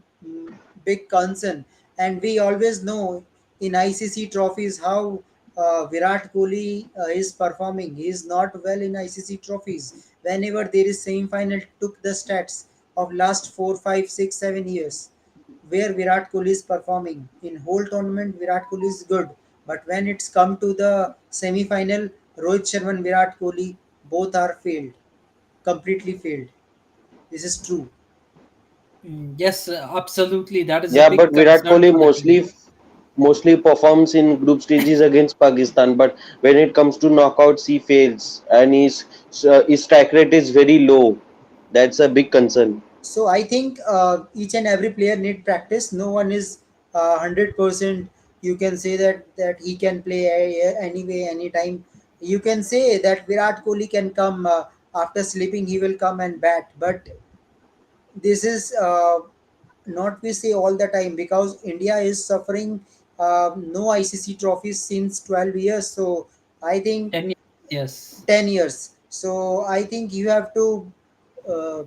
big concern. And we always know in ICC trophies how Virat Kohli is performing. He is not well in ICC trophies. Whenever there is semi-final, took the stats of last 4, 5, 6, 7 years where Virat Kohli is performing. In whole tournament, Virat Kohli is good. But when it's come to the semi-final, Rohit Sharma and Virat Kohli both are failed, completely failed. This is true. Yes, absolutely. That is a Yeah, big but Virat concern Kohli for the team. mostly performs in group stages against Pakistan, but when it comes to knockouts, he fails, and his strike rate is very low. That's a big concern. So I think each and every player need practice. No one is 100%. You can say that he can play anyway, anytime. You can say that Virat Kohli can come after sleeping. He will come and bat, but this is not we say all the time, because India is suffering no ICC trophies since 12 years. So I think 10 years, yes. 10 years. So I think you have to uh,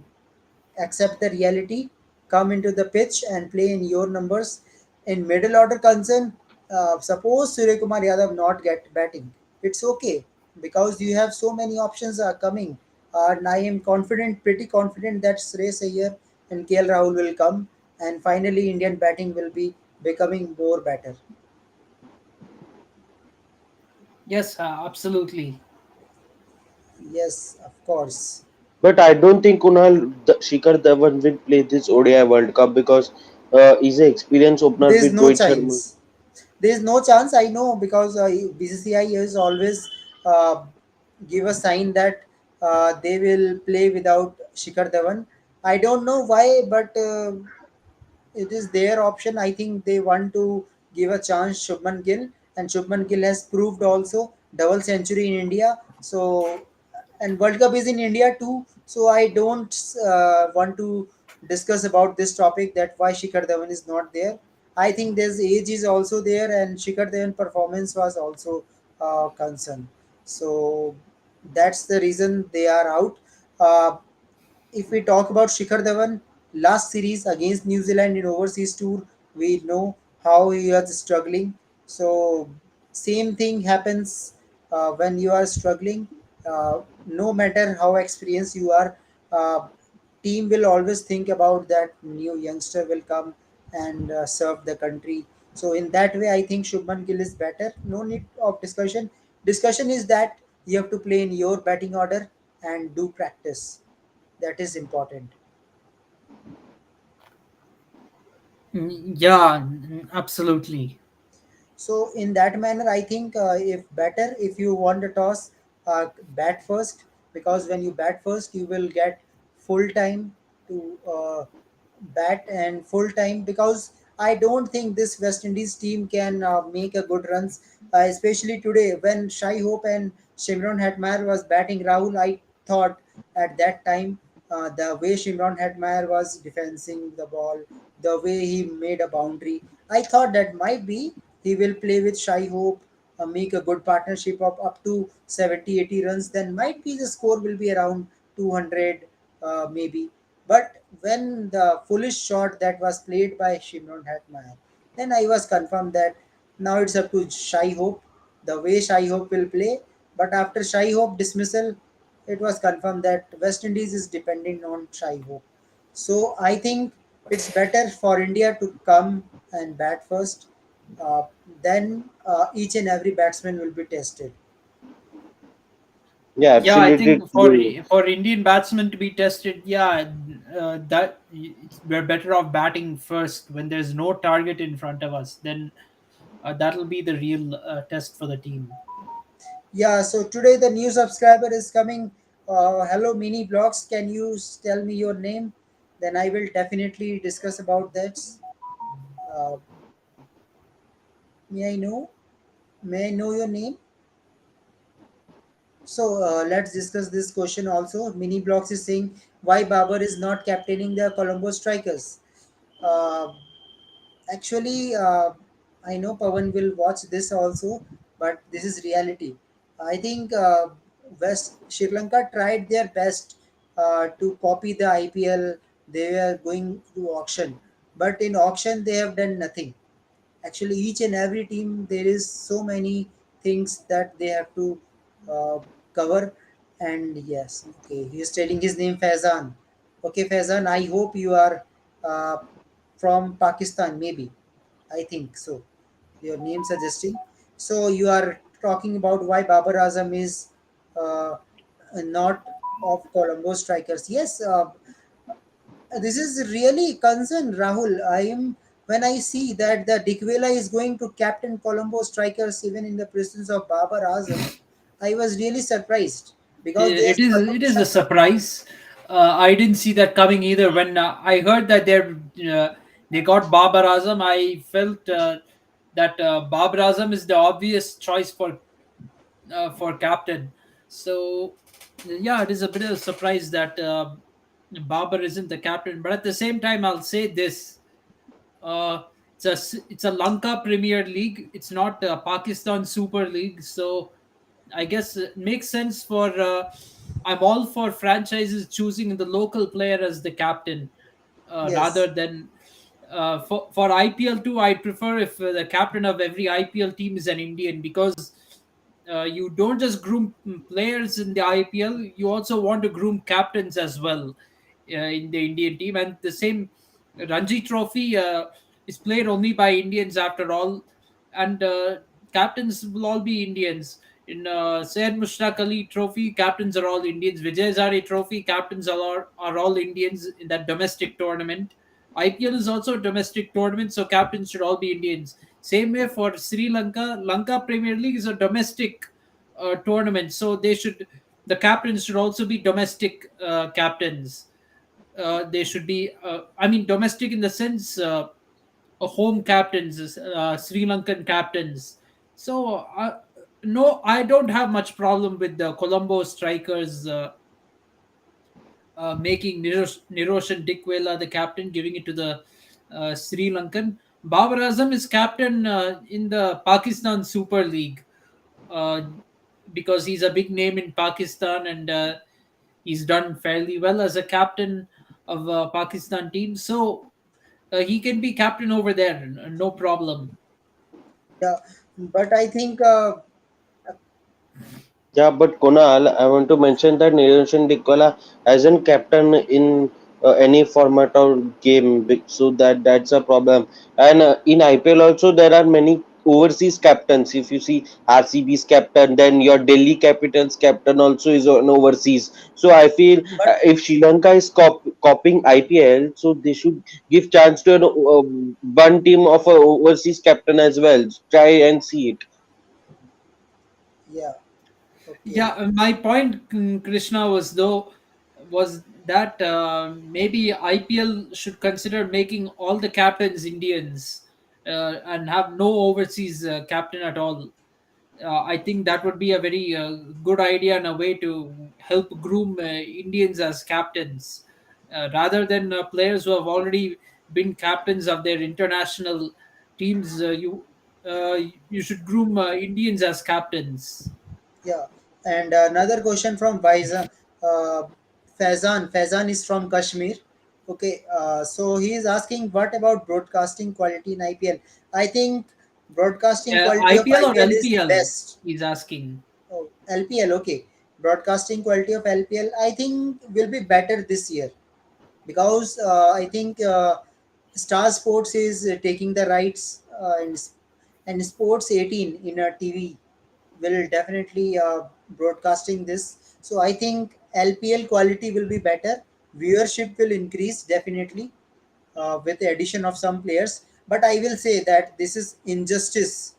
accept the reality, come into the pitch and play in your numbers. In middle order concern, suppose Surya Kumar Yadav not get batting, it's okay, because you have so many options are coming. And I am confident, pretty confident that Shreyas Iyer and KL Rahul will come, and finally Indian batting will be becoming more better. Yes, absolutely. Yes, of course. But I don't think Shikhar Dhawan will play this ODI World Cup because he's an experienced opener There is with no Rohit Sharma. chance. There is no chance. I know, because BCCI is always uh, give a sign that they will play without Shikhar Dhawan. I don't know why, but it is their option. I think they want to give a chance Shubman Gill, and Shubman Gill has proved also double century in India. So, and World Cup is in India too. So I don't want to discuss about this topic, that why Shikhar Dhawan is not there. I think there's age is also there, and Shikhar Dhawan performance was also concern. So that's the reason they are out. Uh, if we talk about Shikhar Dhawan, last series against New Zealand in overseas tour, we know how he was struggling. So same thing happens when you are struggling. No matter how experienced you are, uh, team will always think about that new youngster will come and serve the country. So in that way, I think Shubman Gill is better. No need of discussion. Discussion is that you have to play in your batting order and do practice. That is important. Yeah, absolutely. So in that manner, I think if better if you want the toss, bat first, because when you bat first, you will get full time to bat and full time, because I don't think this West Indies team can make a good runs, especially today when Shai Hope and Shimron Hetmeyer was batting Rahul. I thought at that time the way Shimron Hetmeyer was defending the ball, the way he made a boundary, I thought that might be he will play with Shai Hope, make a good partnership of up to 70, 80 runs, then might be the score will be around 200 maybe. But when the foolish shot that was played by Shimron Hetmeyer, then I was confirmed that now it's up to Shai Hope, the way Shai Hope will play. But after Shai Hope dismissal, it was confirmed that West Indies is depending on Shai Hope. So I think it's better for India to come and bat first. Uh, then each and every batsman will be tested. Yeah, Yeah, I absolutely think for true. Indian batsmen to be tested, yeah, we're better off batting first when there's no target in front of us. Then that'll be the real test for the team. Yeah, so today the new subscriber is coming. Hello, mini blogs. Can you tell me your name? Then I will definitely discuss about that. Uh, may I know? May I know your name? So let's discuss this question also. Mini blogs is saying why Babar is not captaining the Colombo strikers. Uh, Actually, I know Pawan will watch this also, but this is reality. I think West Sri Lanka tried their best to copy the IPL. They were going to auction, but in auction they have done nothing. Actually, each and every team there is so many things that they have to uh, cover. And yes, okay, he is telling his name Faizan. Okay, Faizan, I hope you are uh, from Pakistan, maybe. I think so. Your name suggesting. So you are talking about why Babar Azam is uh, not of Colombo strikers. Yes, this is really concern, Rahul. I am when I see that the Dikwela is going to captain Colombo strikers even in the presence of Babar Azam, I was really surprised because they are It is a surprise. I didn't see that coming either. When I heard that they got Babar Azam, I felt that Babar Azam is the obvious choice for captain. So yeah, it is a bit of a surprise that Babar isn't the captain. But at the same time, I'll say this: uh, it's a Lanka Premier League. It's not Pakistan Super League. So I guess it makes sense for. I'm all for franchises choosing the local player as the captain Yes, rather than for IPL too. I prefer if the captain of every IPL team is an Indian, because you don't just groom players in the IPL, you also want to groom captains as well in the Indian team. And the same Ranji Trophy is played only by Indians after all, and captains will all be Indians. In Syed Mushtaq Ali Trophy, captains are all Indians. Vijay Hazare Trophy, captains are all Indians in that domestic tournament. IPL is also a domestic tournament, so captains should all be Indians. Same way for Sri Lanka, Lanka Premier League is a domestic tournament, so the captains should also be domestic captains. They should be, I mean, domestic in the sense home captains, Sri Lankan captains. So no, I don't have much problem with the Colombo strikers making Niroshan Dikwela the captain, giving it to the Sri Lankan. Babar Azam is captain in the Pakistan Super League uh, because he's a big name in Pakistan, and he's done fairly well as a captain of Pakistan team. So he can be captain over there, no problem. yeah, but I think Yeah, but Kunal, I want to mention that Niranjan Dikala hasn't captain in any format or game, so that's a problem. And in IPL also there are many overseas captains. If you see RCB's captain, then your Delhi Capitals captain also is an overseas. So I feel but if Sri Lanka is copying IPL, so they should give chance to one team of a overseas captain as well. Try and see it. yeah, okay, Yeah, my point, Krishna, was that maybe IPL should consider making all the captains Indians and have no overseas captain at all. I think that would be a very good idea and a way to help groom Indians as captains, rather than players who have already been captains of their international teams. You should groom Indians as captains. yeah. And another question from Faizan. Faizan is from Kashmir. Okay, so he is asking, what about broadcasting quality in IPL? I think broadcasting quality of IPL or IPL is LPL? best. He's asking. Oh, LPL, okay. Broadcasting quality of LPL, I think, will be better this year because I think Star Sports is taking the rights and Sports 18 in a TV will definitely broadcasting this. So I think LPL quality will be better. Viewership will increase definitely with the addition of some players. But I will say that this is injustice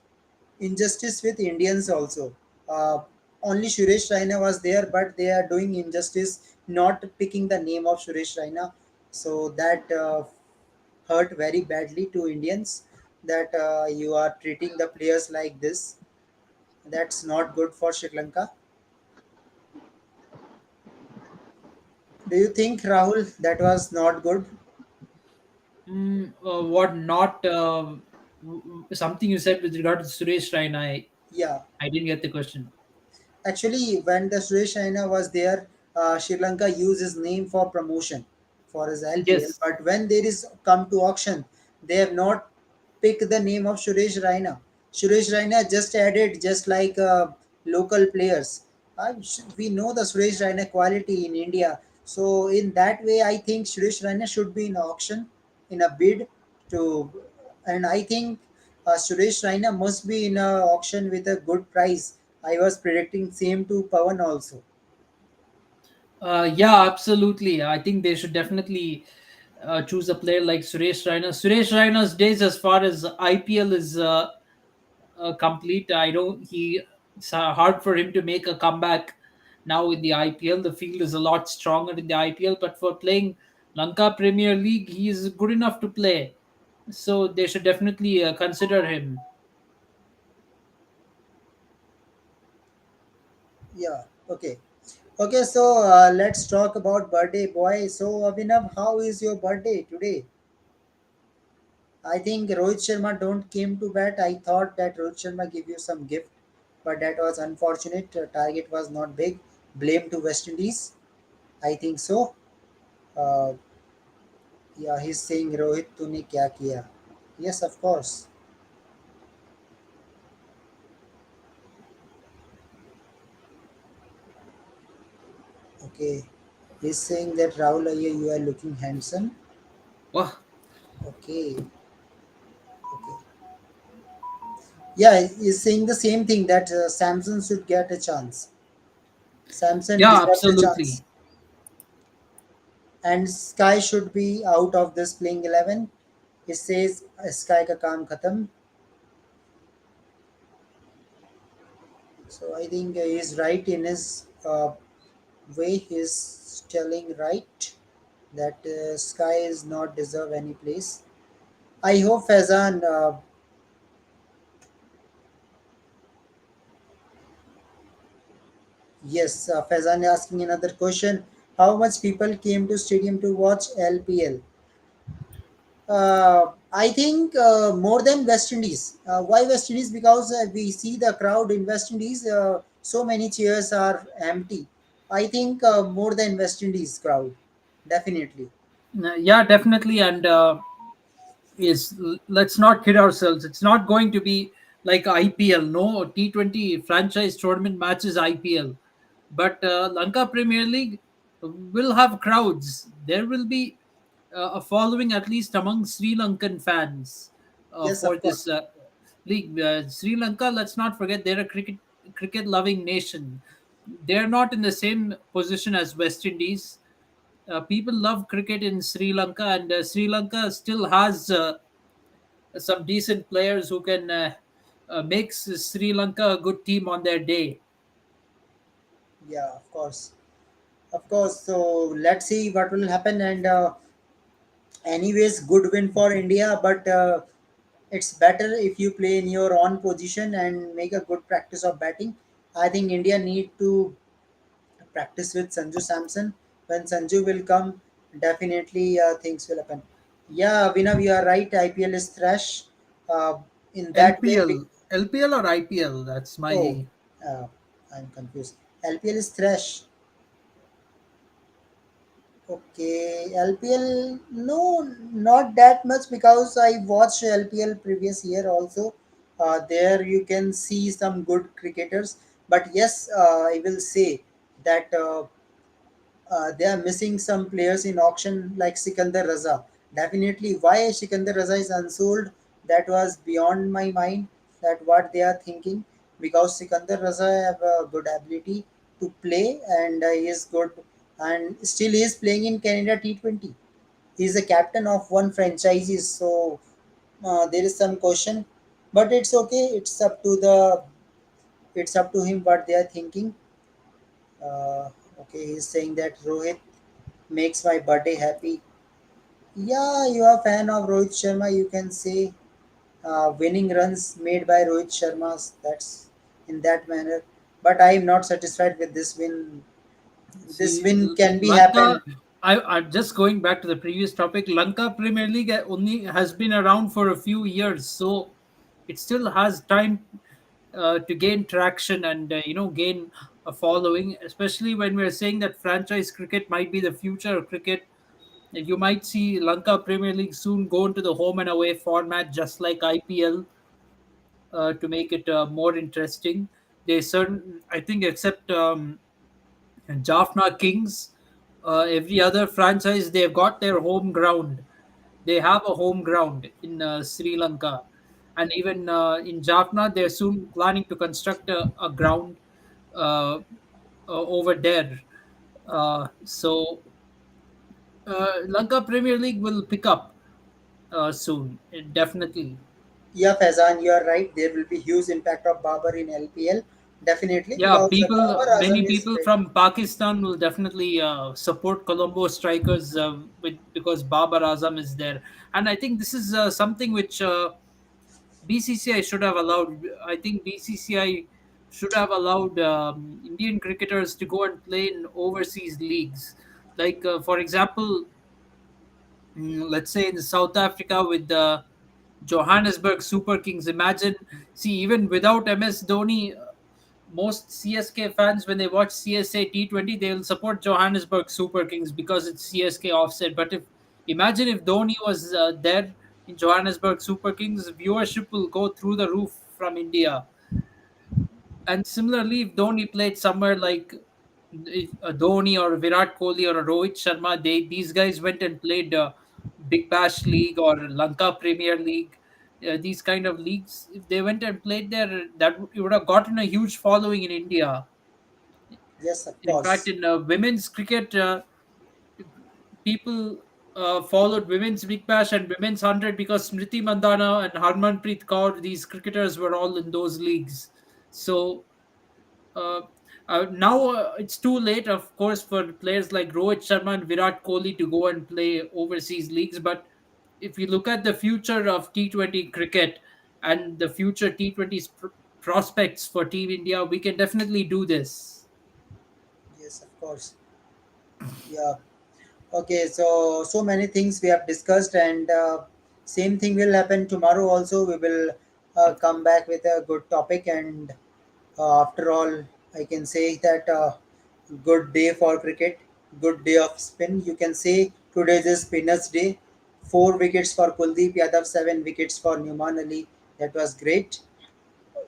with Indians also. Uh, Only Suresh Raina was there, but they are doing injustice, not picking the name of Suresh Raina. So that hurt very badly to Indians that you are treating the players like this. That's not good for Sri Lanka. Do you think, Rahul, that was not good? What not something you said with regard to Suresh Raina? Yeah. I didn't get the question. Actually, when the Suresh Raina was there, Sri Lanka used his name for promotion for his LPL. Yes. But when there is come to auction, they have not picked the name of Suresh Raina. Suresh Raina just added just like local players. We know the Suresh Raina quality in India. So in that way, I think Suresh Raina should be in auction in a bid to, and I think Suresh Raina must be in a auction with a good price. I was predicting same to Pawan also. Yeah, absolutely. I think they should definitely choose a player like Suresh Raina. Suresh Raina's days, as far as IPL is complete, I don't. It's hard for him to make a comeback now in the IPL. The field is a lot stronger in the IPL, but for playing Lanka Premier League, he is good enough to play. So they should definitely consider him. Yeah. Okay. Okay. So let's talk about birthday boy. So Abhinav, how is your birthday today? I think Rohit Sharma don't came to bat. I thought that Rohit Sharma give you some gift, but that was unfortunate. Target was not big. Blame to West Indies. I think so. Uh, yeah, he's saying Rohit तूने क्या किया? Yes, of course. Okay. He's saying that Rahul Iyer, you are looking handsome. Well, Okay. Okay. Yeah, he's saying the same thing that Samson should get a chance. Samson yeah, deserves a chance. absolutely. And Sky should be out of this playing 11. It says Sky ka kaam khatam. So I think he's right in his way. He's telling right that Sky is not deserve any place. I hope Faizan, yes, Faizan is asking another question. How much people came to stadium to watch LPL? I think more than West Indies. Why West Indies? Because we see the crowd in West Indies. So many chairs are empty. I think more than West Indies crowd, definitely. Yeah, definitely. And is let's not kid ourselves. It's not going to be like IPL. No T20 franchise tournament matches IPL, but Lanka Premier League will have crowds. There will be a following at least among Sri Lankan fans Yes, for of this course. league. Sri Lanka, let's not forget, they're a cricket loving nation. They're not in the same position as West Indies. People love cricket in Sri Lanka, and Sri Lanka still has some decent players who can make Sri Lanka a good team on their day. Yeah, of course, of course. So let's see what will happen. And anyways, good win for India, but it's better if you play in your own position and make a good practice of batting. I think India need to practice with Sanju Samson. When Sanju will come, definitely things will happen. Yeah, Vinav, you are right. IPL is trash. In that way, LPL or IPL? That's oh, my. uh, I'm confused. LPL is trash. Okay, LPL, no, not that much because I watched LPL previous year also. There you can see some good cricketers, but yes, I will say that they are missing some players in auction like Sikandar Raza. Definitely, why Sikandar Raza is unsold, that was beyond my mind. That what they are thinking, because Sikandar Raza have a good ability to play and he is good, and still he is playing in Canada T20. He is a captain of one franchises, so there is some question, but it's okay. It's up to him what they are thinking. Okay, he's saying that Rohit makes my birthday happy. Yeah, you are a fan of Rohit Sharma. You can say winning runs made by Rohit Sharma. That's in that manner. But I am not satisfied with this win. This See, win can be Lanka. happen. I'm just going back to the previous topic. Lanka Premier League only has been around for a few years, so it still has time to gain traction and gain a following. Especially when we're saying that franchise cricket might be the future of cricket. You might see Lanka Premier League soon go into the home and away format, just like IPL, to make it more interesting. They certain, I think, except Jaffna Kings, every other franchise, they've got their home ground. They have a home ground in Sri Lanka, and even in Jaffna, they're soon planning to construct a ground uh, over there. So Lanka Premier League will pick up soon, definitely. Yeah, Faizan, you are right. There will be huge impact of Babar in LPL. definitely, Yeah, because Babar many Azam is people great. from Pakistan will definitely support Colombo strikers because Babar Azam is there, and I think this is something which BCCI should have allowed. I think BCCI should have allowed Indian cricketers to go and play in overseas leagues. Like, for example, let's say in South Africa with the Johannesburg Super Kings. Imagine, see, even without MS Dhoni, most CSK fans, when they watch CSA T20, they will support Johannesburg Super Kings because it's CSK offset. But if imagine if Dhoni was there in Johannesburg Super Kings, viewership will go through the roof from India. And similarly, if Dhoni played somewhere like if a Dhoni or Virat Kohli or a Rohit Sharma, these guys went and played Big Bash League or Lanka Premier League, these kind of leagues. If they went and played there, it would have gotten a huge following in India. Yes, of In fact, course. in women's cricket, people followed women's Big Bash and women's 100 because Smriti Mandana and Harmanpreet Kaur, these cricketers were all in those leagues. So uh, now it's too late, of course, for players like Rohit Sharma and Virat Kohli to go and play overseas leagues. But if you look at the future of T20 cricket and the future T20's prospects for Team India, we can definitely do this. Yes, of course. Yeah. Okay, so so many things we have discussed, and same thing will happen tomorrow. Also, we will come back with a good topic, and after all, I can say that good day for cricket, good day of spin. You can say today is spinners day. 4 wickets for Kuldeep Yadav, 7 wickets for Numan Ali. That was great.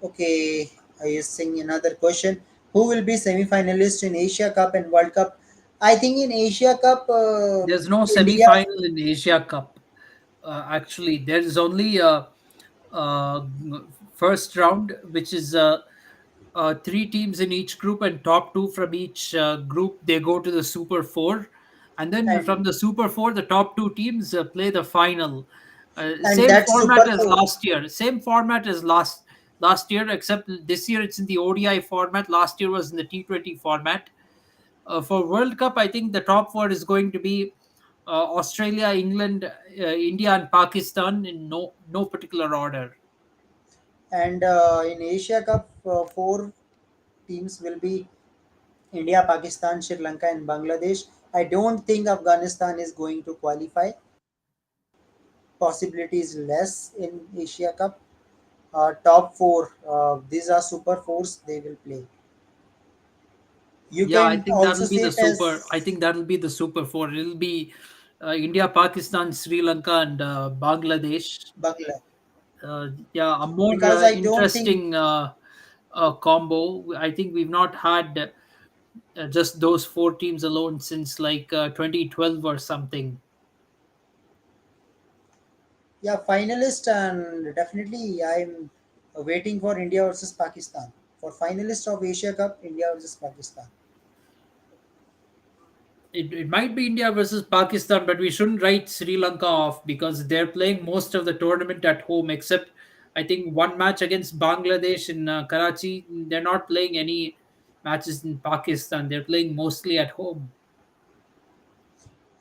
Okay, I sing another question. Who will be semi-finalist in Asia Cup and World Cup? I think in Asia Cup, There's no India semi-final in Asia Cup. Actually, there is only a, uh first round, which is three teams in each group, and top two from each group they go to the Super Four, and then from and the Super Four, the top two teams play the final. and Same that's Super format as 4. last year. Same format as last year, except this year it's in the ODI format. Last year was in the T20 format. For World Cup, I think the top four is going to be Australia, England, India, and Pakistan in no particular order. And in Asia Cup, 4 teams will be India, Pakistan, Sri Lanka, and Bangladesh. I don't think Afghanistan is going to qualify. Possibility is less in Asia Cup. Top four, these are Super Fours. They will play. You Yeah, I can think also that'll be say the it super. I as think that'll be the super four. It'll be India, Pakistan, Sri Lanka, and Bangladesh. Bangla, Yeah, a more because I don't think. interesting combo. I think we've not had just those four teams alone since like 2012 or something. Yeah, finalist, and definitely I'm waiting for India versus Pakistan. For finalist of Asia Cup, India versus Pakistan. It might be India versus Pakistan, but we shouldn't write Sri Lanka off because they're playing most of the tournament at home, except I think one match against Bangladesh in Karachi. They're not playing any matches in Pakistan. They're playing mostly at home.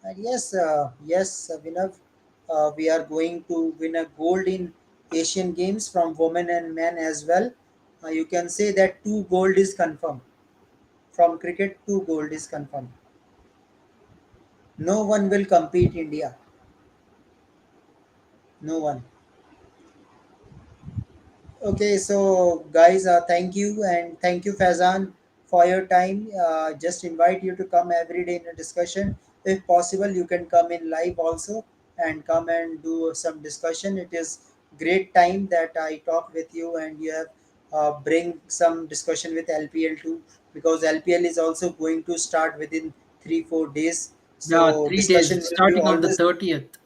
And yes, Abhinav, we are going to win a gold in Asian Games from women and men as well. You can say that 2 gold is confirmed. From cricket, 2 gold is confirmed. No one will compete India. No one. Okay, so guys, thank you, and thank you, Faizan, for your time. Just invite you to come every day in a discussion. If possible, you can come in live also and come and do some discussion. It is great time that I talk with you, and you have bring some discussion with LPL too, because LPL is also going to start within 3 4 days. Yeah, So 3 days. discussion It's will be starting on the always. 30th.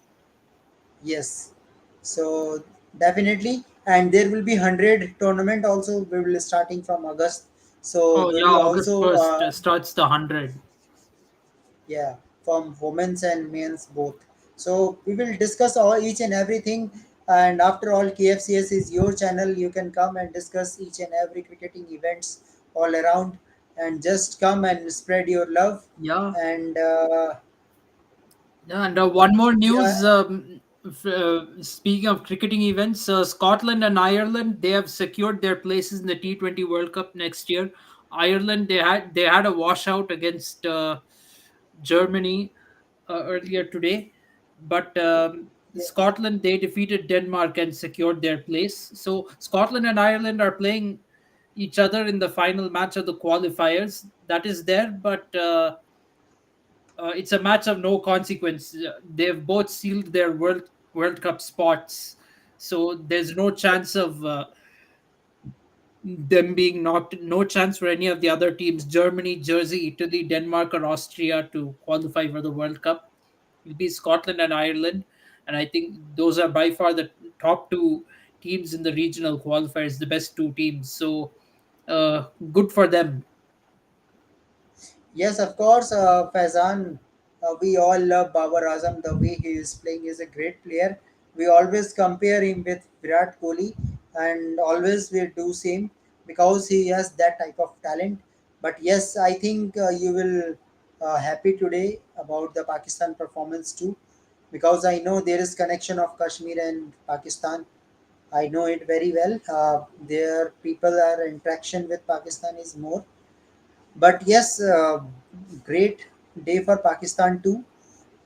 Yes. So definitely, and there will be 100 tournament also. We will starting from August. So Oh we yeah, will August also 1st starts the 100. yeah, from women's and men's both. So we will discuss all each and everything. And after all, KFCS is your channel. You can come and discuss each and every cricketing events all around, and just come and spread your love. Yeah. And Yeah, and one more yeah, news. Speaking of cricketing events, Scotland and Ireland, they have secured their places in the T20 World Cup next year. Ireland, they had a washout against Germany earlier today, but yeah. Scotland, they defeated Denmark and secured their place. So Scotland and Ireland are playing each other in the final match of the qualifiers. That is there, but it's a match of no consequence. They've both sealed their World Cup spots, so there's no chance of them being knocked. No chance for any of the other teams, Germany, Jersey, Italy, Denmark, or Austria, to qualify for the World Cup. It'll be Scotland and Ireland, and I think those are by far the top two teams in the regional qualifiers, the best two teams. So good for them. Yes, of course, Faizan. We all love Babar Azam. The way he is playing is a great player. We always compare him with Virat Kohli, and always we do same because he has that type of talent. But yes, I think you will happy today about the Pakistan performance too, because I know there is connection of Kashmir and Pakistan. I know it very well. Their people are interaction with Pakistan is more, but yes, great day for Pakistan too.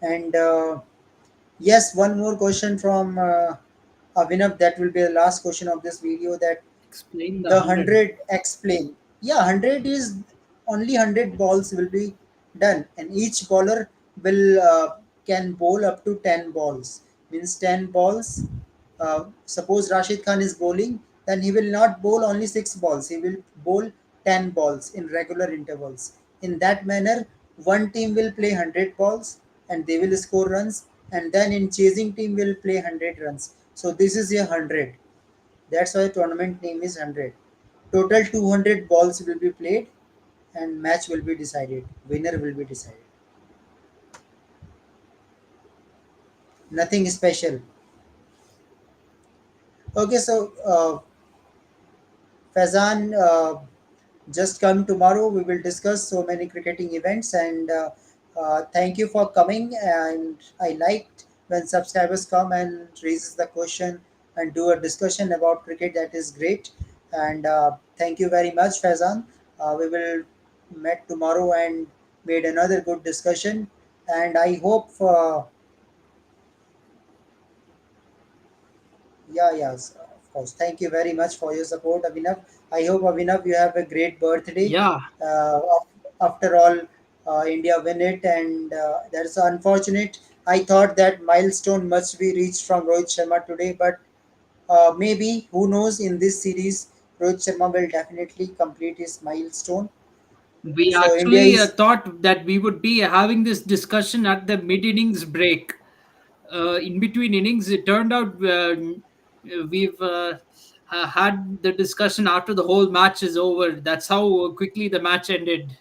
And yes, one more question from Avinav. That will be the last question of this video. That Explain the the 100. 100 explain. Yeah, 100 is only 100 balls will be done, and each bowler will can bowl up to 10 balls. Means 10 balls. Suppose Rashid Khan is bowling, then he will not bowl only 6 balls. He will bowl 10 balls in regular intervals. In that manner, one team will play 100 balls and they will score runs, and then in chasing team will play 100 runs. So this is a 100. That's why tournament name is 100. Total 200 balls will be played and match will be decided. Winner will be decided. Nothing special. Okay, so Fazan, just come tomorrow. We will discuss so many cricketing events, and thank you for coming. And I liked when subscribers come and raises the question and do a discussion about cricket. That is great. And thank you very much, Fazan. We will meet tomorrow and made another good discussion. And I hope yeah, yes, of course. Thank you very much for your support, Abhinav. I hope, Abhinav, you have a great birthday. Yeah, Uh, After all, India win it, and that's unfortunate. I thought that milestone must be reached from Rohit Sharma today, but maybe, who knows, in this series, Rohit Sharma will definitely complete his milestone. we So, India actually is, thought that we would be having this discussion at the mid innings break. In between innings, it turned out we've had the discussion after the whole match is over. That's how quickly the match ended.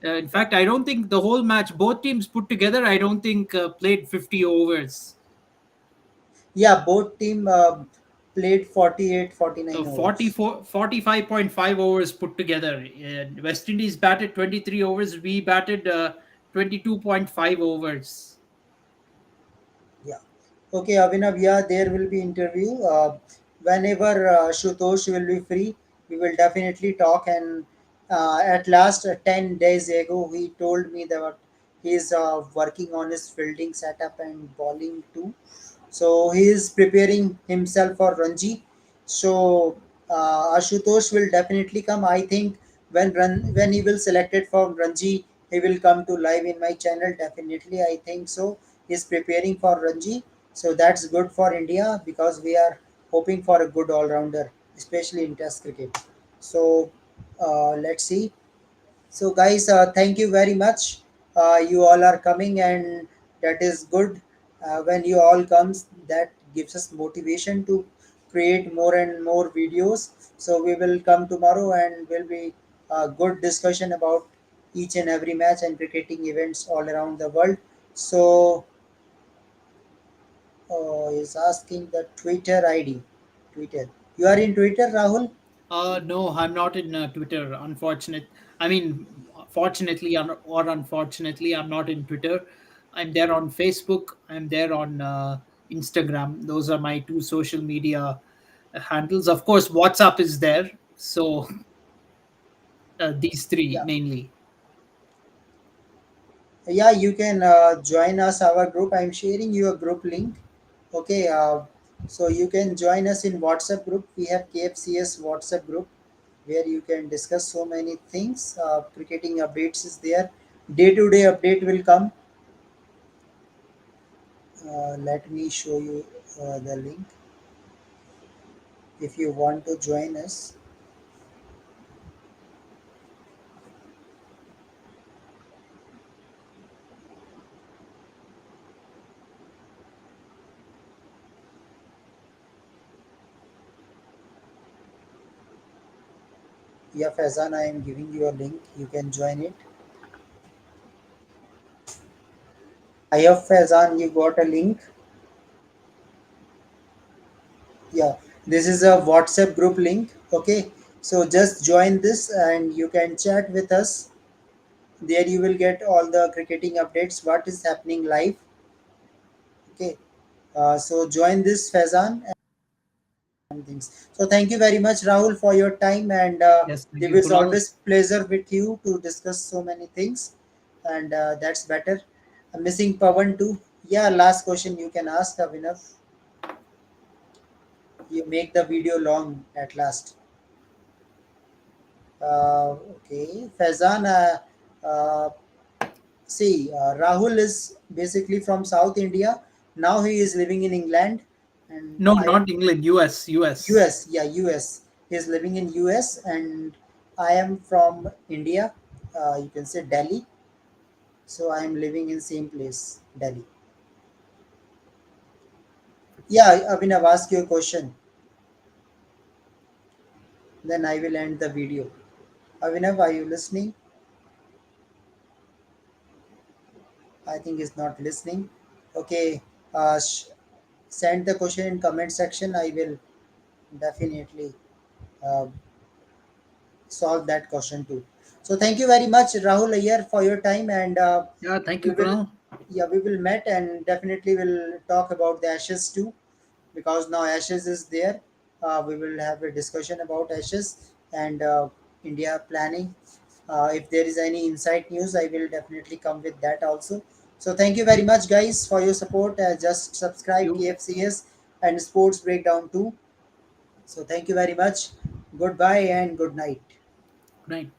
In yeah, fact, I don't think the whole match, both teams put together, I don't think played 50 overs. yeah, both team played 48, 49 overs. 44, 45.5 overs put together. West Indies batted 23 overs. We batted 22.5 overs. Yeah. Okay, Avinav, yeah, there will be interview. Whenever Shutosh will be free, we will definitely talk. And at last, 10 days ago, he told me that he is working on his fielding setup and bowling too. So he is preparing himself for Ranji. So Ashutosh will definitely come. I think when he will selected for Ranji, he will come to live in my channel. Definitely, I think so. He's preparing for Ranji, so that's good for India because we are hoping for a good all rounder, especially in Test cricket. So let's see. So, guys, thank you very much. You all are coming, and that is good. When you all comes, that gives us motivation to create more and more videos. So, we will come tomorrow, and will be a good discussion about each and every match and cricketing events all around the world. So, is asking the Twitter ID. Twitter. You are in Twitter, Rahul? No, I'm not in Twitter. I mean, fortunately or unfortunately, I'm not in Twitter. I'm there on Facebook. I'm there on Instagram. Those are my two social media handles. Of course, WhatsApp is there. So these three Yeah. mainly. Yeah, you can join us our group. I'm sharing you a group link. Okay, so you can join us in WhatsApp group. We have KFCS WhatsApp group where you can discuss so many things. Cricketing updates is there. Day to day update will come. Let me show you the link if you want to join us. Yeah, Faizan, I am giving you a link. You can join it. I hope Faizan, you got a link. Yeah, this is a WhatsApp group link. Okay, so just join this and you can chat with us. There you will get all the cricketing updates, what is happening live. Okay, so join this Faizan and things. So thank you very much, Rahul, for your time, and Yes, thank it you, was Kunal. always pleasure with you to discuss so many things, and that's better. I'm missing Pawan too. Yeah, last question you can ask, Avinav. You make the video long at last. Okay, Faizan. See, Rahul is basically from South India. Now he is living in England, and No, I am not England. US. US. US. Yeah, US. He is living in US, and I am from India. You can say Delhi. So I am living in same place, Delhi. Yeah, Abhinav, ask you a question. Then I will end the video. Abhinav, are you listening? I think he's not listening. Okay. Send the question in comment section. I will definitely uh, solve that question too. So thank you very much, Rahul Ayyar, for your time, and Yeah, thank we you, will, Kunal. yeah, we will met and definitely will talk about the Ashes too, because now Ashes is there. We will have a discussion about Ashes and India planning. If there is any inside news, I will definitely come with that also. So thank you very much, guys, for your support. Just subscribe You. KFCS and Sports Breakdown too. So thank you very much. Goodbye and good night. Good night.